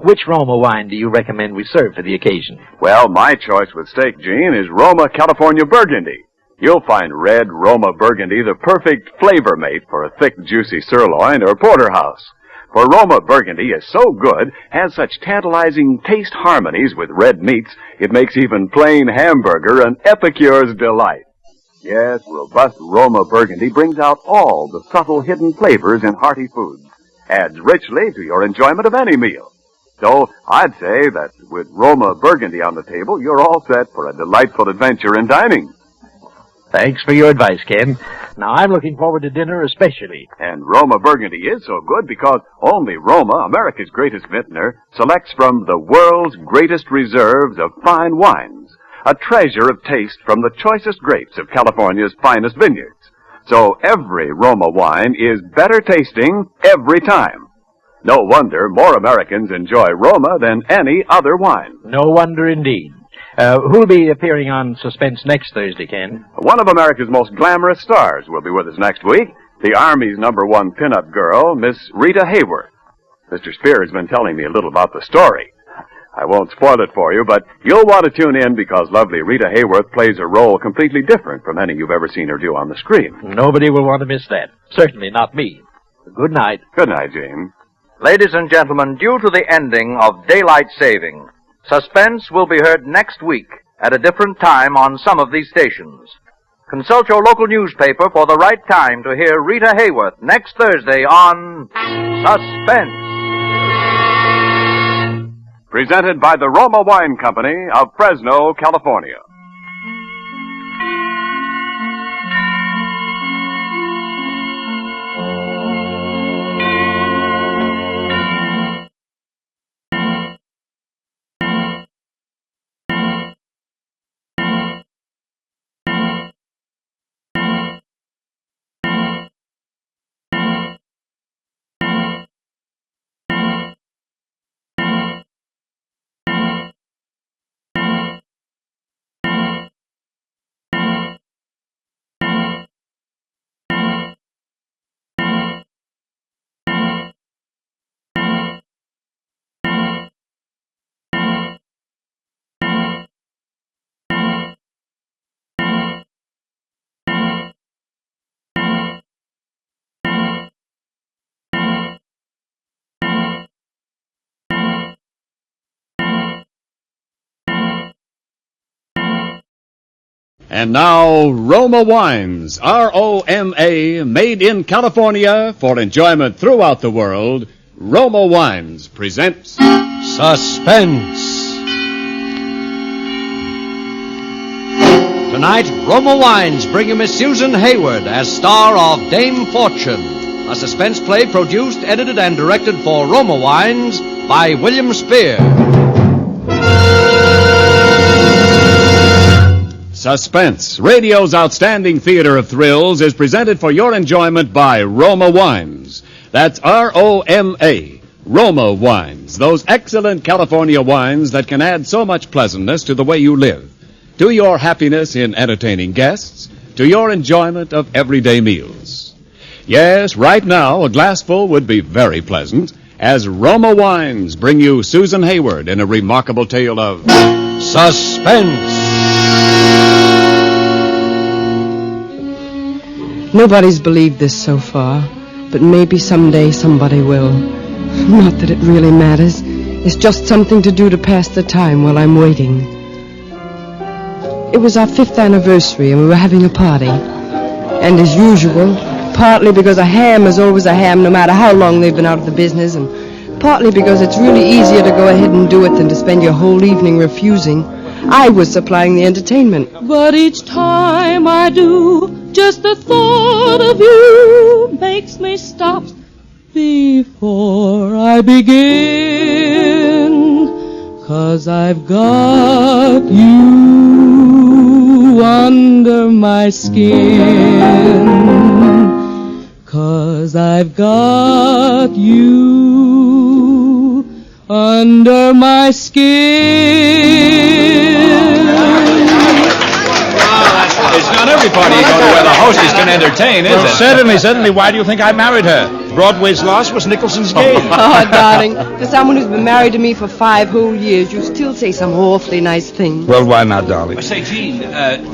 Which Roma wine do you recommend we serve for the occasion? Well, my choice with steak, Gene, is Roma California Burgundy. You'll find red Roma Burgundy the perfect flavor mate for a thick, juicy sirloin or porterhouse. For Roma Burgundy is so good, has such tantalizing taste harmonies with red meats, it makes even plain hamburger an epicure's delight. Yes, robust Roma Burgundy brings out all the subtle hidden flavors in hearty foods, adds richly to your enjoyment of any meal. So I'd say that with Roma Burgundy on the table, you're all set for a delightful adventure in dining. Thanks for your advice, Ken. Now, I'm looking forward to dinner especially. And Roma Burgundy is so good because only Roma, America's greatest vintner, selects from the world's greatest reserves of fine wines, a treasure of taste from the choicest grapes of California's finest vineyards. So every Roma wine is better tasting every time. No wonder more Americans enjoy Roma than any other wine. No wonder indeed. Who'll be appearing on Suspense next Thursday, Ken? One of America's most glamorous stars will be with us next week, the Army's #1 pinup girl, Miss Rita Hayworth. Mr. Spear has been telling me a little about the story. I won't spoil it for you, but you'll want to tune in because lovely Rita Hayworth plays a role completely different from any you've ever seen her do on the screen. Nobody will want to miss that. Certainly not me. Good night. Good night, Jane. Ladies and gentlemen, due to the ending of daylight saving, Suspense will be heard next week at a different time on some of these stations. Consult your local newspaper for the right time to hear Rita Hayworth next Thursday on Suspense. Presented by the Roma Wine Company of Fresno, California. And now, Roma Wines, R-O-M-A, made in California for enjoyment throughout the world. Roma Wines presents Suspense. Tonight, Roma Wines bring you Miss Susan Hayward as star of Dame Fortune, a suspense play produced, edited, and directed for Roma Wines by William Spear. Suspense, radio's outstanding theater of thrills, is presented for your enjoyment by Roma Wines. That's R-O-M-A, Roma Wines, those excellent California wines that can add so much pleasantness to the way you live, to your happiness in entertaining guests, to your enjoyment of everyday meals. Yes, right now, a glassful would be very pleasant, as Roma Wines bring you Susan Hayward in a remarkable tale of suspense. Nobody's believed this so far, but maybe someday somebody will. Not that it really matters. It's just something to do to pass the time while I'm waiting. It was our 5th anniversary and we were having a party. And as usual, partly because a ham is always a ham no matter how long they've been out of the business, and partly because it's really easier to go ahead and do it than to spend your whole evening refusing, I was supplying the entertainment. But each time I do, just the thought of you makes me stop before I begin. 'Cause I've got you under my skin. 'Cause I've got you under my skin. It's not every party you go to where the hostess can entertain, is it? Certainly. Why do you think I married her? Broadway's loss was Nicholson's gain. Oh, darling, for someone who's been married to me for 5 whole years, you still say some awfully nice things. Well, why not, darling? Say, Gene,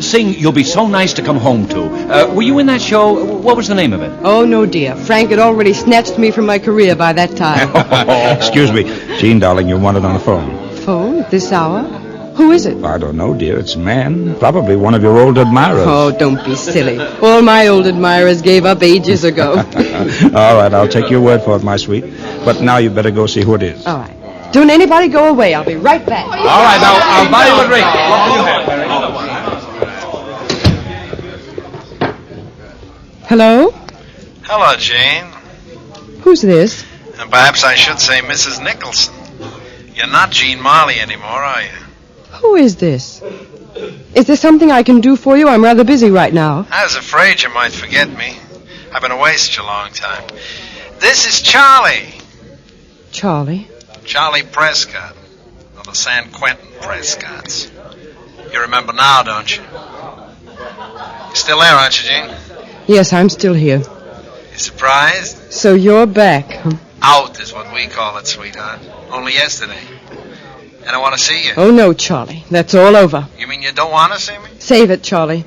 sing You'll Be So Nice to Come Home To. Were you in that show? What was the name of it? Oh, no, dear. Frank had already snatched me from my career by that time. Excuse me. Gene, darling, you're wanted on the phone. Phone? At this hour? Who is it? I don't know, dear. It's a man. Probably one of your old admirers. Oh, don't be silly. All my old admirers gave up ages ago. All right, I'll take your word for it, my sweet. But now you better go see who it is. All right. Don't anybody go away. I'll be right back. All right, now, I'll buy you a drink. What do you have? Hello? Hello, Jane. Who's this? And perhaps I should say Mrs. Nicholson. You're not Jean Marley anymore, are you? Who is this? Is there something I can do for you? I'm rather busy right now. I was afraid you might forget me. I've been away such a long time. This is Charlie. Charlie? Charlie Prescott. Of the San Quentin Prescotts. You remember now, don't you? You're still there, aren't you, Jean? Yes, I'm still here. You surprised? So you're back, huh? Out is what we call it, sweetheart. Only yesterday. And I want to see you. Oh, no, Charlie. That's all over. You mean you don't want to see me? Save it, Charlie.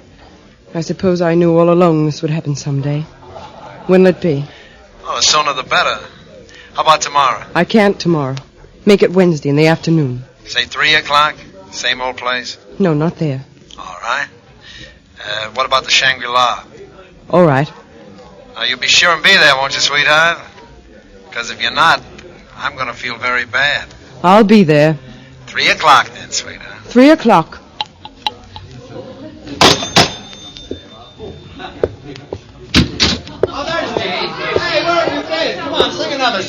I suppose I knew all along this would happen someday. When'll it be? Oh, the sooner the better. How about tomorrow? I can't tomorrow. Make it Wednesday in the afternoon. Say 3 o'clock? Same old place? No, not there. All right. What about the Shangri-La? All right. Now, you'll be sure and be there, won't you, sweetheart? Because if you're not, I'm going to feel very bad. I'll be there. 3 o'clock then, sweetheart. 3 o'clock.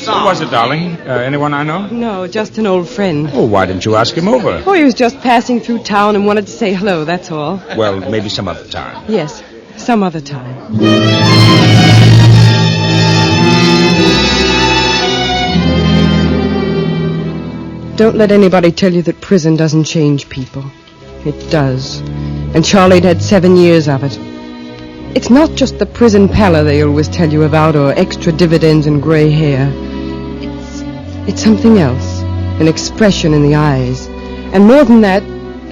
Who was it, darling? Anyone I know? No, just an old friend. Oh, why didn't you ask him over? Oh, he was just passing through town and wanted to say hello, that's all. Well, maybe some other time. Yes, some other time. Don't let anybody tell you that prison doesn't change people. It does. And Charlie'd had 7 years of it. It's not just the prison pallor they always tell you about, or extra dividends and gray hair. It's something else. An expression in the eyes. And more than that,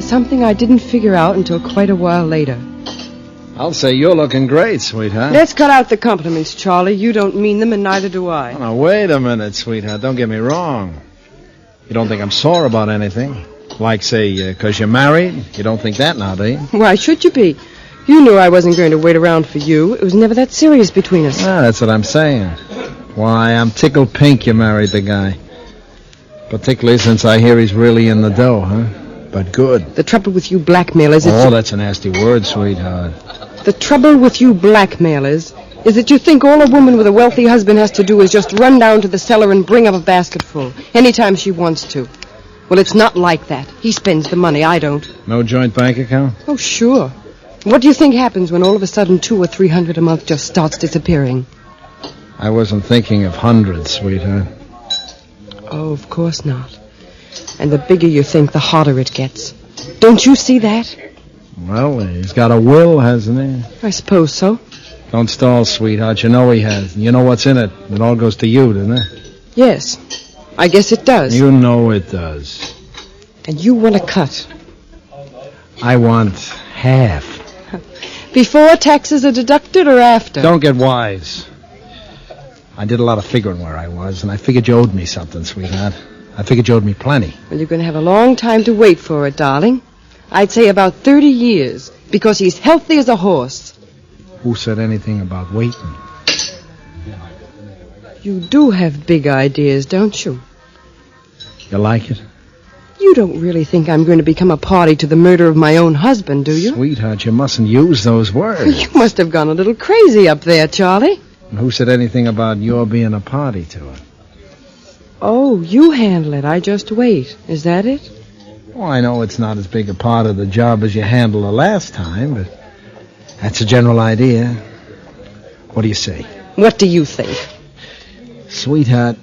something I didn't figure out until quite a while later. I'll say you're looking great, sweetheart. Let's cut out the compliments, Charlie. You don't mean them, and neither do I. Oh, now, wait a minute, sweetheart. Don't get me wrong. You don't think I'm sore about anything? Like, say, 'cause you're married? You don't think that now, do you? Why should you be? You knew I wasn't going to wait around for you. It was never that serious between us. Ah, that's what I'm saying. Why, I'm tickled pink you married the guy. Particularly since I hear he's really in the dough, huh? But good. The trouble with you blackmailers is... Oh, that's a nasty word, sweetheart. The trouble with you blackmailers is that you think all a woman with a wealthy husband has to do is just run down to the cellar and bring up a basketful anytime she wants to. Well, it's not like that. He spends the money, I don't. No joint bank account? Oh, sure. What do you think happens when all of a sudden $200 or $300 a month just starts disappearing? I wasn't thinking of hundreds, sweetheart. Oh, of course not. And the bigger you think, the harder it gets. Don't you see that? Well, he's got a will, hasn't he? I suppose so. Don't stall, sweetheart. You know he has. You know what's in it. It all goes to you, doesn't it? Yes. I guess it does. You know it does. And you want a cut. I want half. Before taxes are deducted or after? Don't get wise. I did a lot of figuring where I was, and I figured you owed me something, sweetheart. I figured you owed me plenty. Well, you're going to have a long time to wait for it, darling. I'd say about 30 years, because he's healthy as a horse. Who said anything about waiting? You do have big ideas, don't you? You like it? You don't really think I'm going to become a party to the murder of my own husband, do you? Sweetheart, you mustn't use those words. You must have gone a little crazy up there, Charlie. And who said anything about your being a party to it? Oh, you handle it. I just wait. Is that it? Well, I know it's not as big a part of the job as you handled the last time, but that's a general idea. What do you say? What do you think? Sweetheart,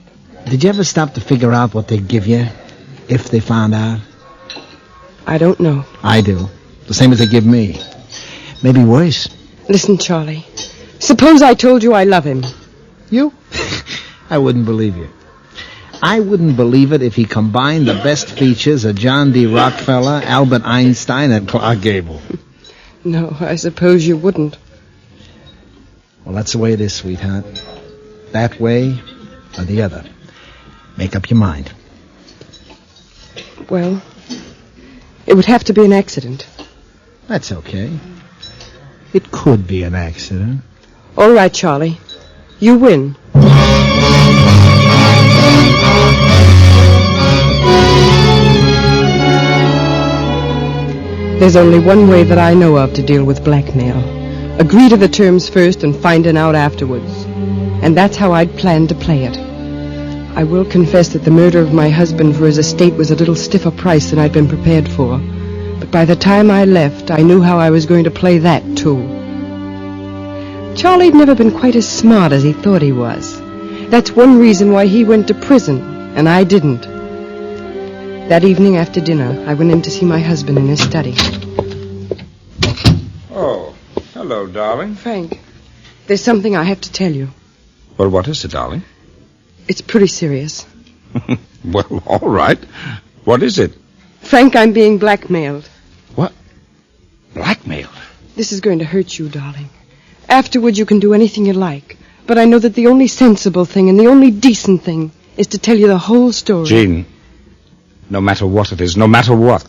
did you ever stop to figure out what they'd give you if they found out? I don't know. I do. The same as they give me. Maybe worse. Listen, Charlie. Suppose I told you I love him. You? I wouldn't believe you. I wouldn't believe it if he combined the best features of John D. Rockefeller, Albert Einstein, and Clark Gable. No, I suppose you wouldn't. Well, that's the way it is, sweetheart. That way or the other. Make up your mind. Well, it would have to be an accident. That's okay. It could be an accident. All right, Charlie. You win. There's only one way that I know of to deal with blackmail. Agree to the terms first and find it out afterwards. And that's how I'd planned to play it. I will confess that the murder of my husband for his estate was a little stiffer price than I'd been prepared for. But by the time I left, I knew how I was going to play that, too. Charlie'd never been quite as smart as he thought he was. That's one reason why he went to prison, and I didn't. That evening after dinner, I went in to see my husband in his study. Oh, hello, darling. Frank, there's something I have to tell you. Well, what is it, darling? It's pretty serious. Well, all right. What is it? Frank, I'm being blackmailed. What? Blackmailed? This is going to hurt you, darling. Afterwards, you can do anything you like. But I know that the only sensible thing and the only decent thing is to tell you the whole story. Jean, no matter what it is, no matter what,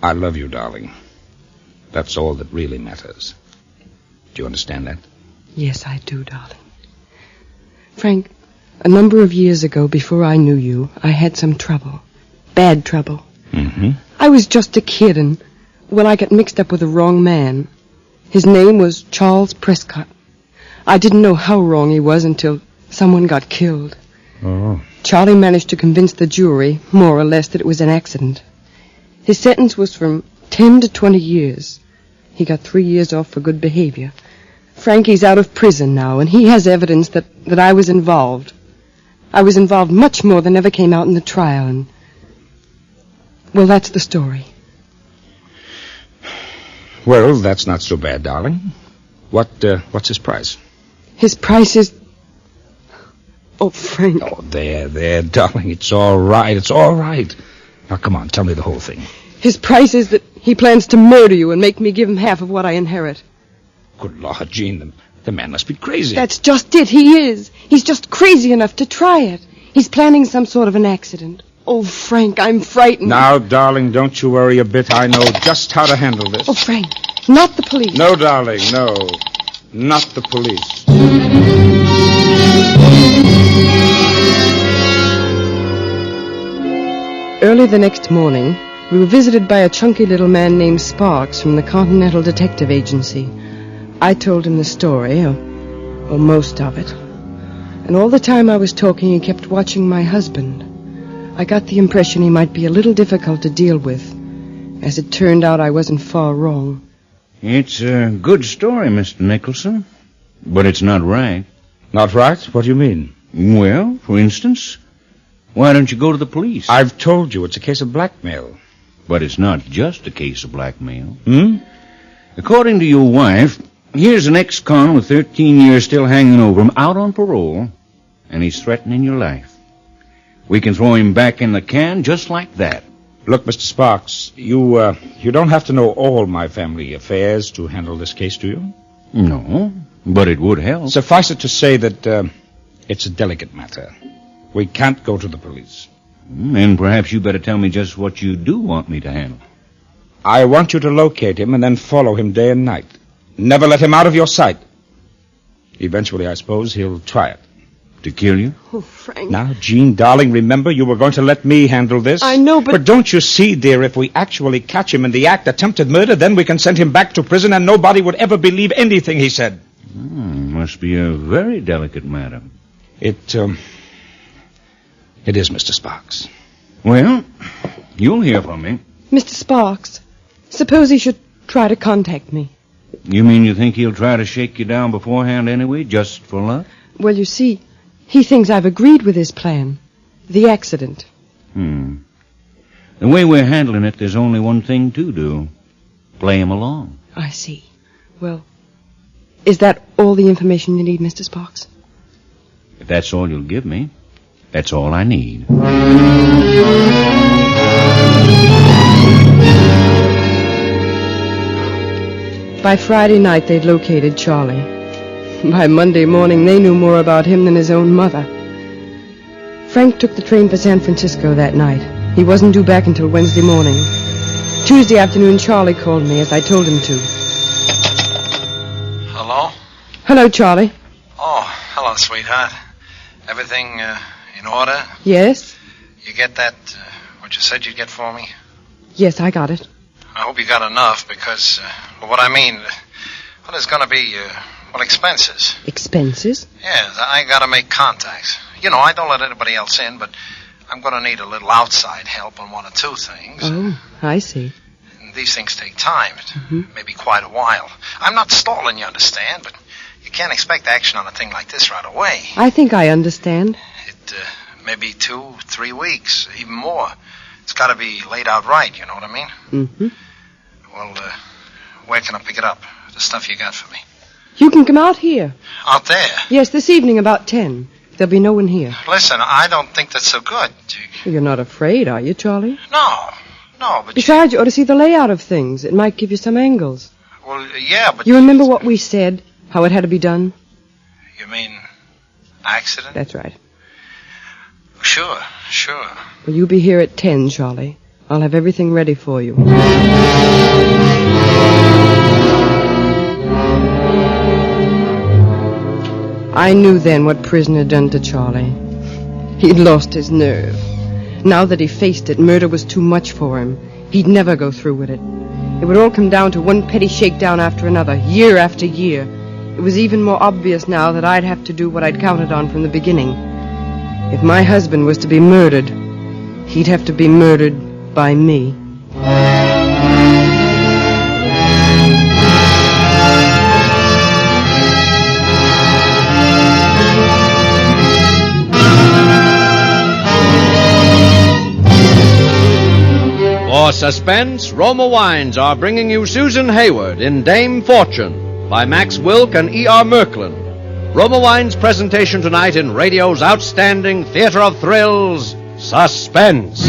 I love you, darling. That's all that really matters. Do you understand that? Yes, I do, darling. Frank, a number of years ago, before I knew you, I had some trouble. Bad trouble. Mm-hmm. I was just a kid and, well, I got mixed up with the wrong man. His name was Charles Prescott. I didn't know how wrong he was until someone got killed. Oh. Charlie managed to convince the jury, more or less, that it was an accident. His sentence was from 10 to 20 years. He got 3 years off for good behavior. Frankie's out of prison now, and he has evidence that I was involved. I was involved much more than ever came out in the trial, and... well, that's the story. Well, that's not so bad, darling. What's his price? His price is... Oh, Frank. Oh, there, darling. It's all right. It's all right. Now, come on, tell me the whole thing. His price is that he plans to murder you and make me give him half of what I inherit. Good Lord, Jean, the man must be crazy. That's just it. He is. He's just crazy enough to try it. He's planning some sort of an accident. Oh, Frank, I'm frightened. Now, darling, don't you worry a bit. I know just how to handle this. Oh, Frank, not the police. No, darling, no. Not the police. Early the next morning, we were visited by a chunky little man named Sparks from the Continental Detective Agency. I told him the story, or most of it. And all the time I was talking, he kept watching my husband. I got the impression he might be a little difficult to deal with. As it turned out, I wasn't far wrong. It's a good story, Mr. Nicholson, but it's not right. Not right? What do you mean? Well, for instance, why don't you go to the police? I've told you it's a case of blackmail. But it's not just a case of blackmail. According to your wife, here's an ex-con with 13 years still hanging over him, out on parole, and he's threatening your life. We can throw him back in the can just like that. Look, Mr. Sparks, you don't have to know all my family affairs to handle this case, do you? No, but it would help. Suffice it to say that it's a delicate matter. We can't go to the police. Then perhaps you better tell me just what you do want me to handle. I want you to locate him and then follow him day and night. Never let him out of your sight. Eventually, I suppose, he'll try it. To kill you? Oh, Frank. Now, Jean, darling, remember you were going to let me handle this? I know, but... But don't you see, dear, if we actually catch him in the act attempted murder, then we can send him back to prison and nobody would ever believe anything he said. Must be a very delicate matter. It is, Mr. Sparks. Well, you'll hear from me. Mr. Sparks, suppose he should try to contact me. You mean you think he'll try to shake you down beforehand anyway, just for luck? Well, you see, he thinks I've agreed with his plan. The accident. The way we're handling it, there's only one thing to do. Play him along. I see. Well, is that all the information you need, Mr. Sparks? If that's all you'll give me, that's all I need. By Friday night, they'd located Charlie. By Monday morning, they knew more about him than his own mother. Frank took the train for San Francisco that night. He wasn't due back until Wednesday morning. Tuesday afternoon, Charlie called me, as I told him to. Hello? Hello, Charlie. Oh, hello, sweetheart. Everything in order? Yes? You get that, what you said you'd get for me? Yes, I got it. I hope you got enough, because, what I mean, well, there's going to be, expenses. Expenses? Yes, I got to make contacts. You know, I don't let anybody else in, but I'm going to need a little outside help on one or two things. Oh, I see. And these things take time, maybe quite a while. I'm not stalling, you understand, but you can't expect action on a thing like this right away. I think I understand. It may be 2-3 weeks, even more. It's got to be laid out right, you know what I mean? Mm-hmm. Well, where can I pick it up, the stuff you got for me? You can come out here. Out there? Yes, this evening about 10. There'll be no one here. Listen, I don't think that's so good. You're not afraid, are you, Charlie? No, but... Besides, you ought to see the layout of things. It might give you some angles. Well, yeah, but... You remember what we said? How it had to be done? You mean accident? That's right. Sure. Well, you be here at 10, Charlie. I'll have everything ready for you. I knew then what prison had done to Charlie. He'd lost his nerve. Now that he faced it, murder was too much for him. He'd never go through with it. It would all come down to one petty shakedown after another, year after year. It was even more obvious now that I'd have to do what I'd counted on from the beginning. If my husband was to be murdered, he'd have to be murdered by me. For Suspense, Roma Wines are bringing you Susan Hayward in Dame Fortune by Max Wilk and E.R. Merklin. Roma Wines' presentation tonight in radio's outstanding theater of thrills, Suspense.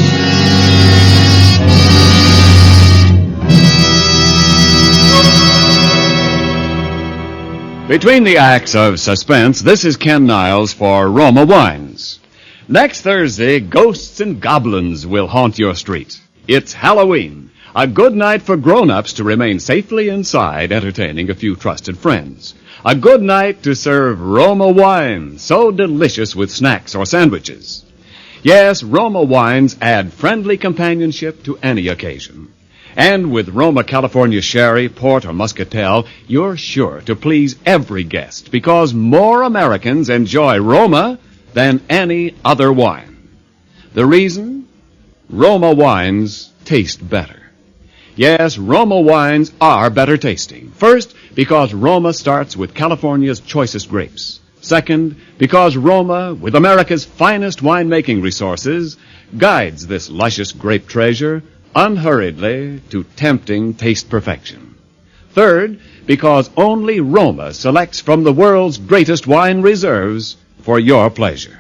Between the acts of Suspense, this is Ken Niles for Roma Wines. Next Thursday, ghosts and goblins will haunt your street. It's Halloween, a good night for grown-ups to remain safely inside, entertaining a few trusted friends. A good night to serve Roma wine, so delicious with snacks or sandwiches. Yes, Roma wines add friendly companionship to any occasion. And with Roma California Sherry, Port, or Muscatel, you're sure to please every guest because more Americans enjoy Roma than any other wine. The reason? Roma wines taste better. Yes, Roma wines are better tasting. First, because Roma starts with California's choicest grapes. Second, because Roma, with America's finest winemaking resources, guides this luscious grape treasure unhurriedly to tempting taste perfection. Third, because only Roma selects from the world's greatest wine reserves for your pleasure.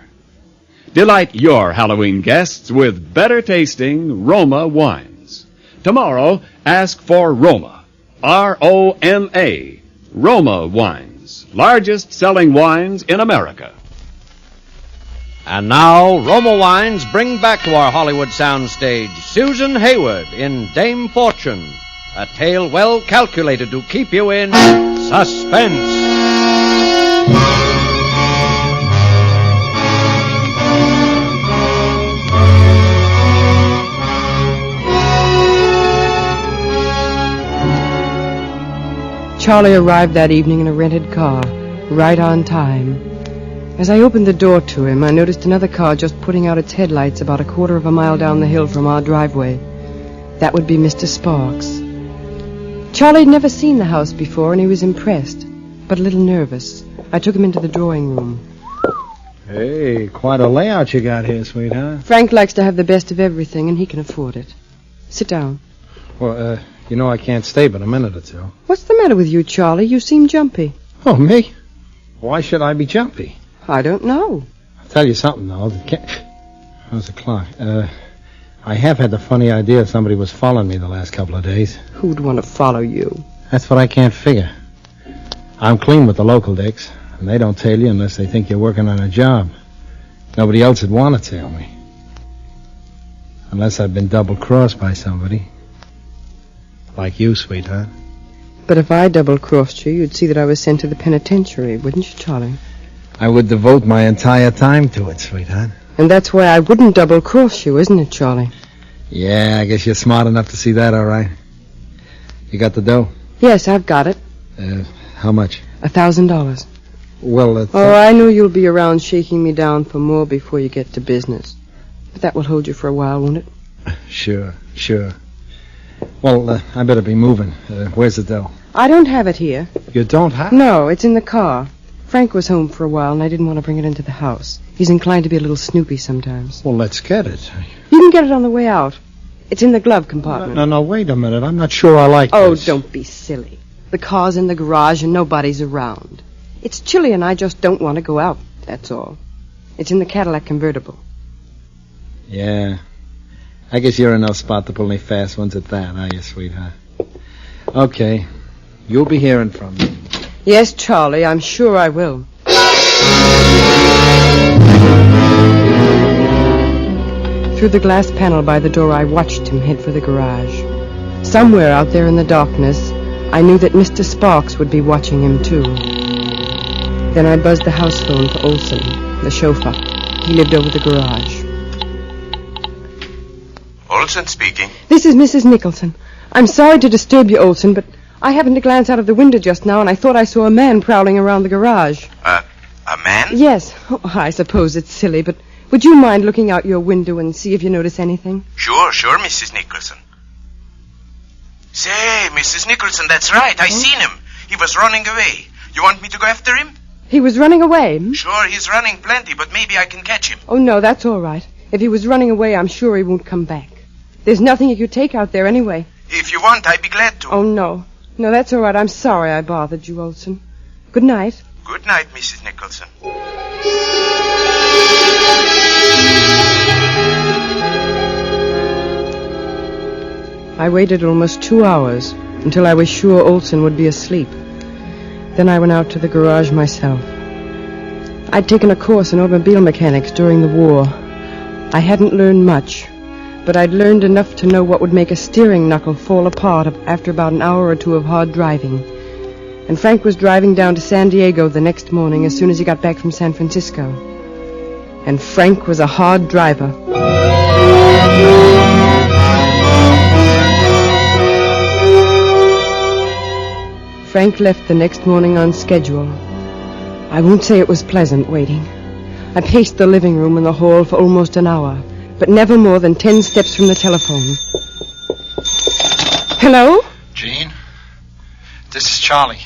Delight your Halloween guests with better tasting Roma wines. Tomorrow, ask for Roma, R-O-M-A, Roma wines, largest selling wines in America. And now, Roma Wines bring back to our Hollywood soundstage Susan Hayward in Dame Fortune, a tale well calculated to keep you in suspense. Charlie arrived that evening in a rented car, right on time. As I opened the door to him, I noticed another car just putting out its headlights about a quarter of a mile down the hill from our driveway. That would be Mr. Sparks. Charlie had never seen the house before, and he was impressed, but a little nervous. I took him into the drawing room. Hey, quite a layout you got here, sweetheart. Frank likes to have the best of everything, and he can afford it. Sit down. Well, you know I can't stay but a minute or two. What's the matter with you, Charlie? You seem jumpy. Oh, me? Why should I be jumpy? I don't know. I'll tell you something, though. How's the clock? I have had the funny idea somebody was following me the last couple of days. Who'd want to follow you? That's what I can't figure. I'm clean with the local dicks, and they don't tell you unless they think you're working on a job. Nobody else would want to tell me. Unless I've been double-crossed by somebody. Like you, sweetheart. But if I double-crossed you, you'd see that I was sent to the penitentiary, wouldn't you, Charlie? I would devote my entire time to it, sweetheart. And that's why I wouldn't double-cross you, isn't it, Charlie? Yeah, I guess you're smart enough to see that, all right. You got the dough? Yes, I've got it. How much? $1,000. Well, I know you'll be around shaking me down for more before you get to business. But that will hold you for a while, won't it? Sure. Well, I better be moving. Where's the dough? I don't have it here. You don't have? No, it's in the car. Frank was home for a while, and I didn't want to bring it into the house. He's inclined to be a little snoopy sometimes. Well, let's get it. You can get it on the way out. It's in the glove compartment. No, wait a minute. I'm not sure I like this. Oh, don't be silly. The car's in the garage and nobody's around. It's chilly and I just don't want to go out, that's all. It's in the Cadillac convertible. Yeah. I guess you're in no spot to pull any fast ones at that, are you, sweetheart? Okay. You'll be hearing from me. Yes, Charlie, I'm sure I will. Through the glass panel by the door, I watched him head for the garage. Somewhere out there in the darkness, I knew that Mr. Sparks would be watching him, too. Then I buzzed the house phone for Olson, the chauffeur. He lived over the garage. Olson speaking. This is Mrs. Nicholson. I'm sorry to disturb you, Olson, but I happened to glance out of the window just now, and I thought I saw a man prowling around the garage. A man? Yes. Oh, I suppose it's silly, but would you mind looking out your window and see if you notice anything? Sure, Mrs. Nicholson. Say, Mrs. Nicholson, that's right. I seen him. He was running away. You want me to go after him? He was running away? Sure, he's running plenty, but maybe I can catch him. Oh, no, that's all right. If he was running away, I'm sure he won't come back. There's nothing you could take out there anyway. If you want, I'd be glad to. Oh, no. No, that's all right. I'm sorry I bothered you, Olson. Good night. Good night, Mrs. Nicholson. I waited almost 2 hours until I was sure Olson would be asleep. Then I went out to the garage myself. I'd taken a course in automobile mechanics during the war. I hadn't learned much, but I'd learned enough to know what would make a steering knuckle fall apart after about an hour or two of hard driving. And Frank was driving down to San Diego the next morning as soon as he got back from San Francisco. And Frank was a hard driver. Frank left the next morning on schedule. I won't say it was pleasant waiting. I paced the living room and the hall for almost an hour, but never more than 10 steps from the telephone. Hello? Gene? This is Charlie.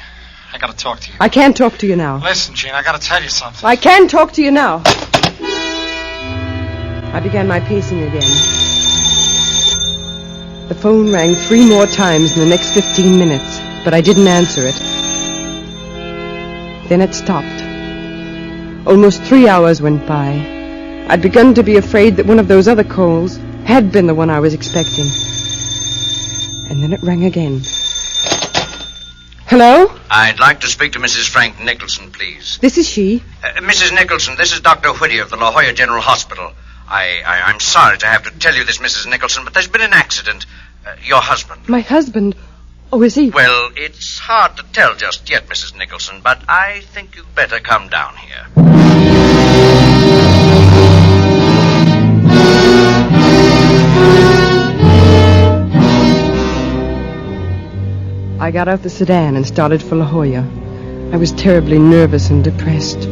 I gotta talk to you. I can't talk to you now. Listen, Gene, I gotta tell you something. I can talk to you now. I began my pacing again. The phone rang 3 more times in the next 15 minutes, but I didn't answer it. Then it stopped. Almost 3 hours went by. I'd begun to be afraid that one of those other calls had been the one I was expecting. And then it rang again. Hello? I'd like to speak to Mrs. Frank Nicholson, please. This is she. Mrs. Nicholson, this is Dr. Whittier of the La Jolla General Hospital. I'm sorry to have to tell you this, Mrs. Nicholson, but there's been an accident. Your husband. My husband? Oh, is he? Well, it's hard to tell just yet, Mrs. Nicholson, but I think you'd better come down here. I got out the sedan and started for La Jolla. I was terribly nervous and depressed.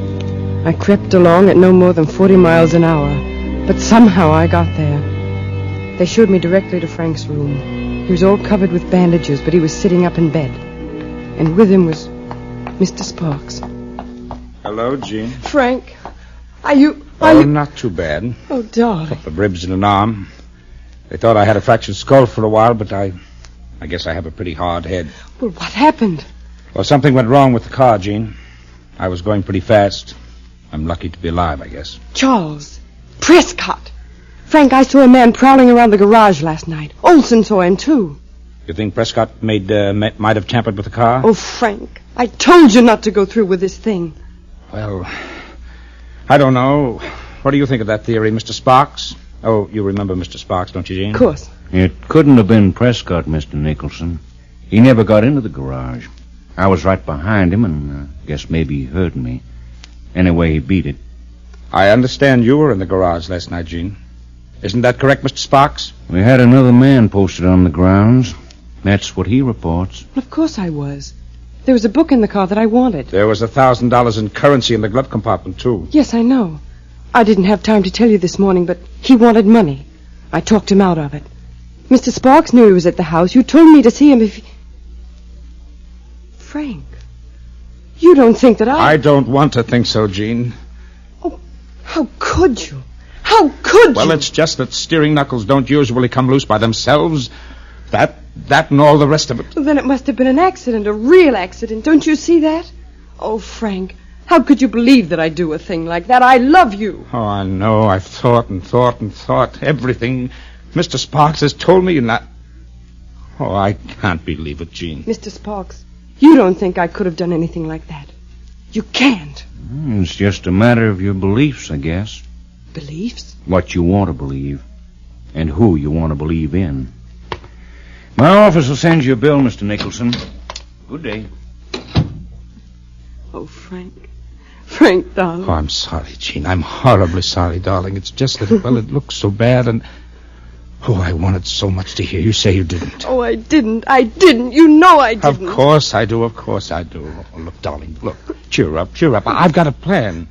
I crept along at no more than 40 miles an hour, but somehow I got there. They showed me directly to Frank's room. He was all covered with bandages, but he was sitting up in bed. And with him was Mr. Sparks. Hello, Jean. Frank, are you... Not too bad. Oh, darling. Couple of ribs and an arm. They thought I had a fractured skull for a while, but I guess I have a pretty hard head. Well, what happened? Well, something went wrong with the car, Jean. I was going pretty fast. I'm lucky to be alive, I guess. Charles. Prescott. Frank, I saw a man prowling around the garage last night. Olson saw him, too. You think Prescott might have tampered with the car? Oh, Frank, I told you not to go through with this thing. Well, I don't know. What do you think of that theory, Mr. Sparks? Oh, you remember Mr. Sparks, don't you, Jean? Of course. It couldn't have been Prescott, Mr. Nicholson. He never got into the garage. I was right behind him, and guess maybe he heard me. Anyway, he beat it. I understand you were in the garage last night, Jean. Isn't that correct, Mr. Sparks? We had another man posted on the grounds. That's what he reports. Of course I was. There was a book in the car that I wanted. There was $1,000 in currency in the glove compartment, too. Yes, I know. I didn't have time to tell you this morning, but he wanted money. I talked him out of it. Mr. Sparks knew he was at the house. You told me to see him if he... Frank, you don't think that I don't want to think so, Jean. Oh, how could you? How could you? Well, it's just that steering knuckles don't usually come loose by themselves. That and all the rest of it. Well, then it must have been an accident, a real accident. Don't you see that? Oh, Frank, how could you believe that I'd do a thing like that? I love you. Oh, I know. I've thought and thought and thought. Everything Mr. Sparks has told me, and Oh, I can't believe it, Jean. Mr. Sparks, you don't think I could have done anything like that. You can't. It's just a matter of your beliefs, I guess. Beliefs? What you want to believe, and who you want to believe in. My office will send you a bill, Mr. Nicholson. Good day. Oh, Frank. Frank, darling. Oh, I'm sorry, Jean. I'm horribly sorry, darling. It's just that, well, it looks so bad, and... Oh, I wanted so much to hear you say you didn't. Oh, I didn't. You know I didn't. Of course I do. Oh, look, darling, look. Cheer up. I've got a plan.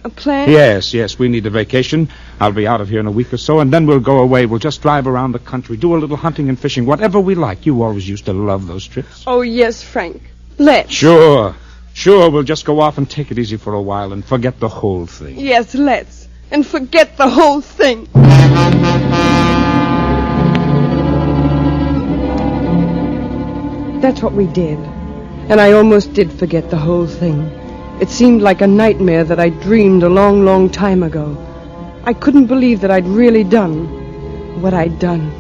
A plan? Yes. We need a vacation. I'll be out of here in a week or so, and then we'll go away. We'll just drive around the country, do a little hunting and fishing, whatever we like. You always used to love those trips. Oh, yes, Frank. Let's. Sure. We'll just go off and take it easy for a while and forget the whole thing. Yes, let's. And forget the whole thing. That's what we did. And I almost did forget the whole thing. It seemed like a nightmare that I dreamed a long, long time ago. I couldn't believe that I'd really done what I'd done.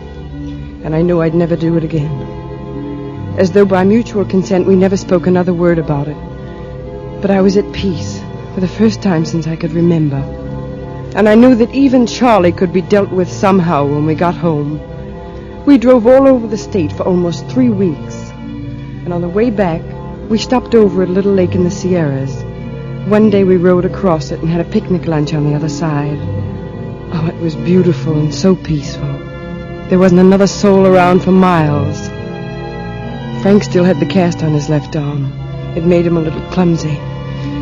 And I knew I'd never do it again. As though by mutual consent we never spoke another word about it. But I was at peace for the first time since I could remember. And I knew that even Charlie could be dealt with somehow when we got home. We drove all over the state for almost 3 weeks. And on the way back, we stopped over at a little lake in the Sierras. One day we rode across it and had a picnic lunch on the other side. Oh, it was beautiful and so peaceful. There wasn't another soul around for miles. Frank still had the cast on his left arm. It made him a little clumsy.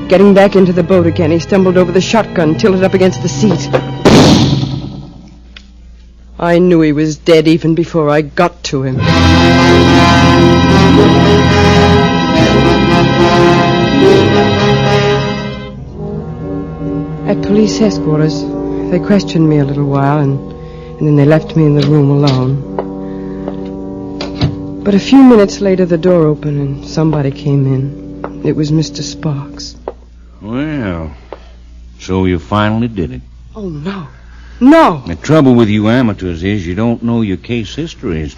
Getting back into the boat again, he stumbled over the shotgun, tilted up against the seat. I knew he was dead even before I got to him. At police headquarters, they questioned me a little while, and then they left me in the room alone. But a few minutes later, the door opened and somebody came in. It was Mr. Sparks. Well, so you finally did it. Oh, no. No! The trouble with you amateurs is you don't know your case histories.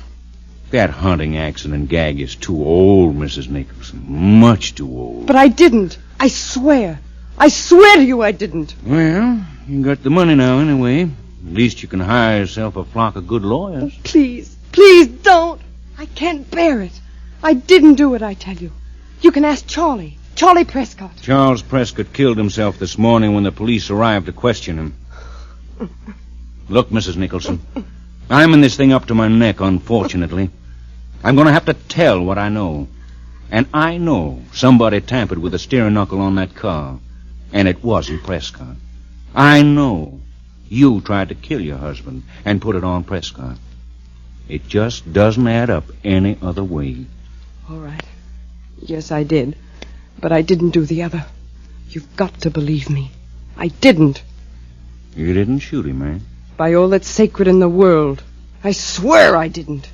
That hunting accident gag is too old, Mrs. Nicholson. Much too old. But I didn't. I swear. I swear to you I didn't. Well, you got the money now anyway. At least you can hire yourself a flock of good lawyers. Oh, please, please don't. I can't bear it. I didn't do it, I tell you. You can ask Charlie Prescott. Charles Prescott killed himself this morning when the police arrived to question him. Look, Mrs. Nicholson, I'm in this thing up to my neck, unfortunately. I'm going to have to tell what I know. And I know somebody tampered with the steering knuckle on that car. And it wasn't Prescott. I know you tried to kill your husband and put it on Prescott. It just doesn't add up any other way. All right. Yes, I did. But I didn't do the other. You've got to believe me. I didn't. You didn't shoot him, eh? By all that's sacred in the world. I swear I didn't.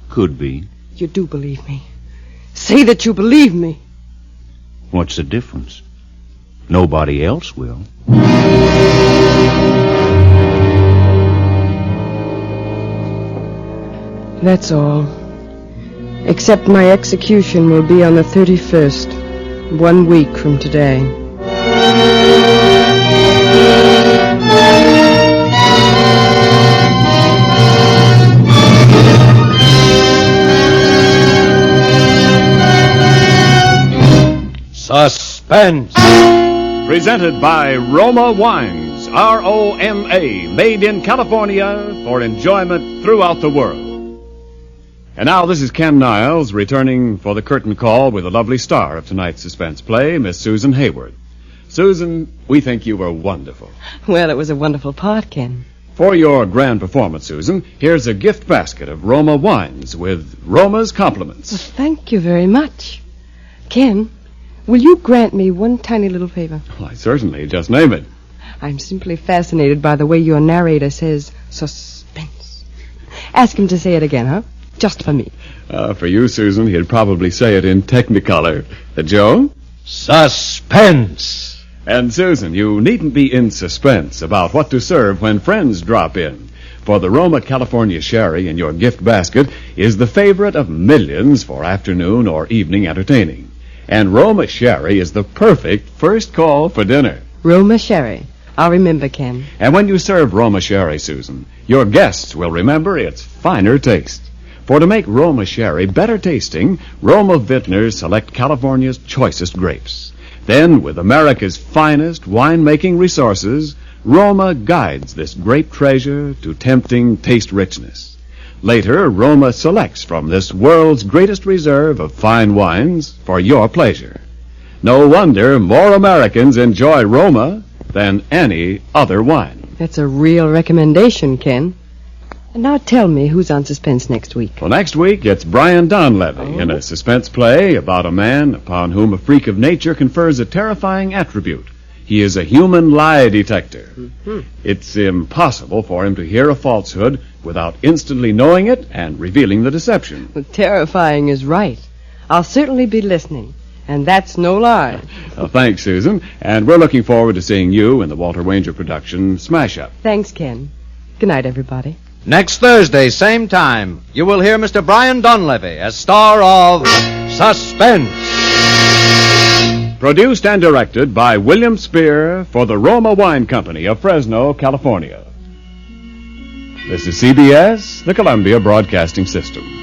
Could be. You do believe me. Say that you believe me. What's the difference? Nobody else will. That's all. Except my execution will be on the 31st, 1 week from today. Suspense. Presented by Roma Wines, R-O-M-A, made in California for enjoyment throughout the world. And now this is Ken Niles returning for the curtain call with the lovely star of tonight's suspense play, Miss Susan Hayward. Susan, we think you were wonderful. Well, it was a wonderful part, Ken. For your grand performance, Susan, here's a gift basket of Roma Wines with Roma's compliments. Well, thank you very much. Ken, will you grant me one tiny little favor? Why, certainly. Just name it. I'm simply fascinated by the way your narrator says suspense. Ask him to say it again, huh? Just for me. For you, Susan, he'd probably say it in Technicolor. Joe? Suspense. And, Susan, you needn't be in suspense about what to serve when friends drop in. For the Roma California Sherry in your gift basket is the favorite of millions for afternoon or evening entertaining. And Roma Sherry is the perfect first call for dinner. Roma Sherry. I'll remember, Ken. And when you serve Roma Sherry, Susan, your guests will remember its finer taste. For to make Roma Sherry better tasting, Roma vintners select California's choicest grapes. Then, with America's finest wine-making resources, Roma guides this grape treasure to tempting taste richness. Later, Roma selects from this world's greatest reserve of fine wines for your pleasure. No wonder more Americans enjoy Roma than any other wine. That's a real recommendation, Ken. And now tell me who's on Suspense next week. Well, next week it's Brian Donlevy in a suspense play about a man upon whom a freak of nature confers a terrifying attribute. He is a human lie detector. Mm-hmm. It's impossible for him to hear a falsehood without instantly knowing it and revealing the deception. Well, terrifying is right. I'll certainly be listening. And that's no lie. Well, thanks, Susan. And we're looking forward to seeing you in the Walter Wanger production, Smash Up. Thanks, Ken. Good night, everybody. Next Thursday, same time, you will hear Mr. Brian Donlevy as star of Suspense. Produced and directed by William Spear for the Roma Wine Company of Fresno, California. This is CBS, the Columbia Broadcasting System.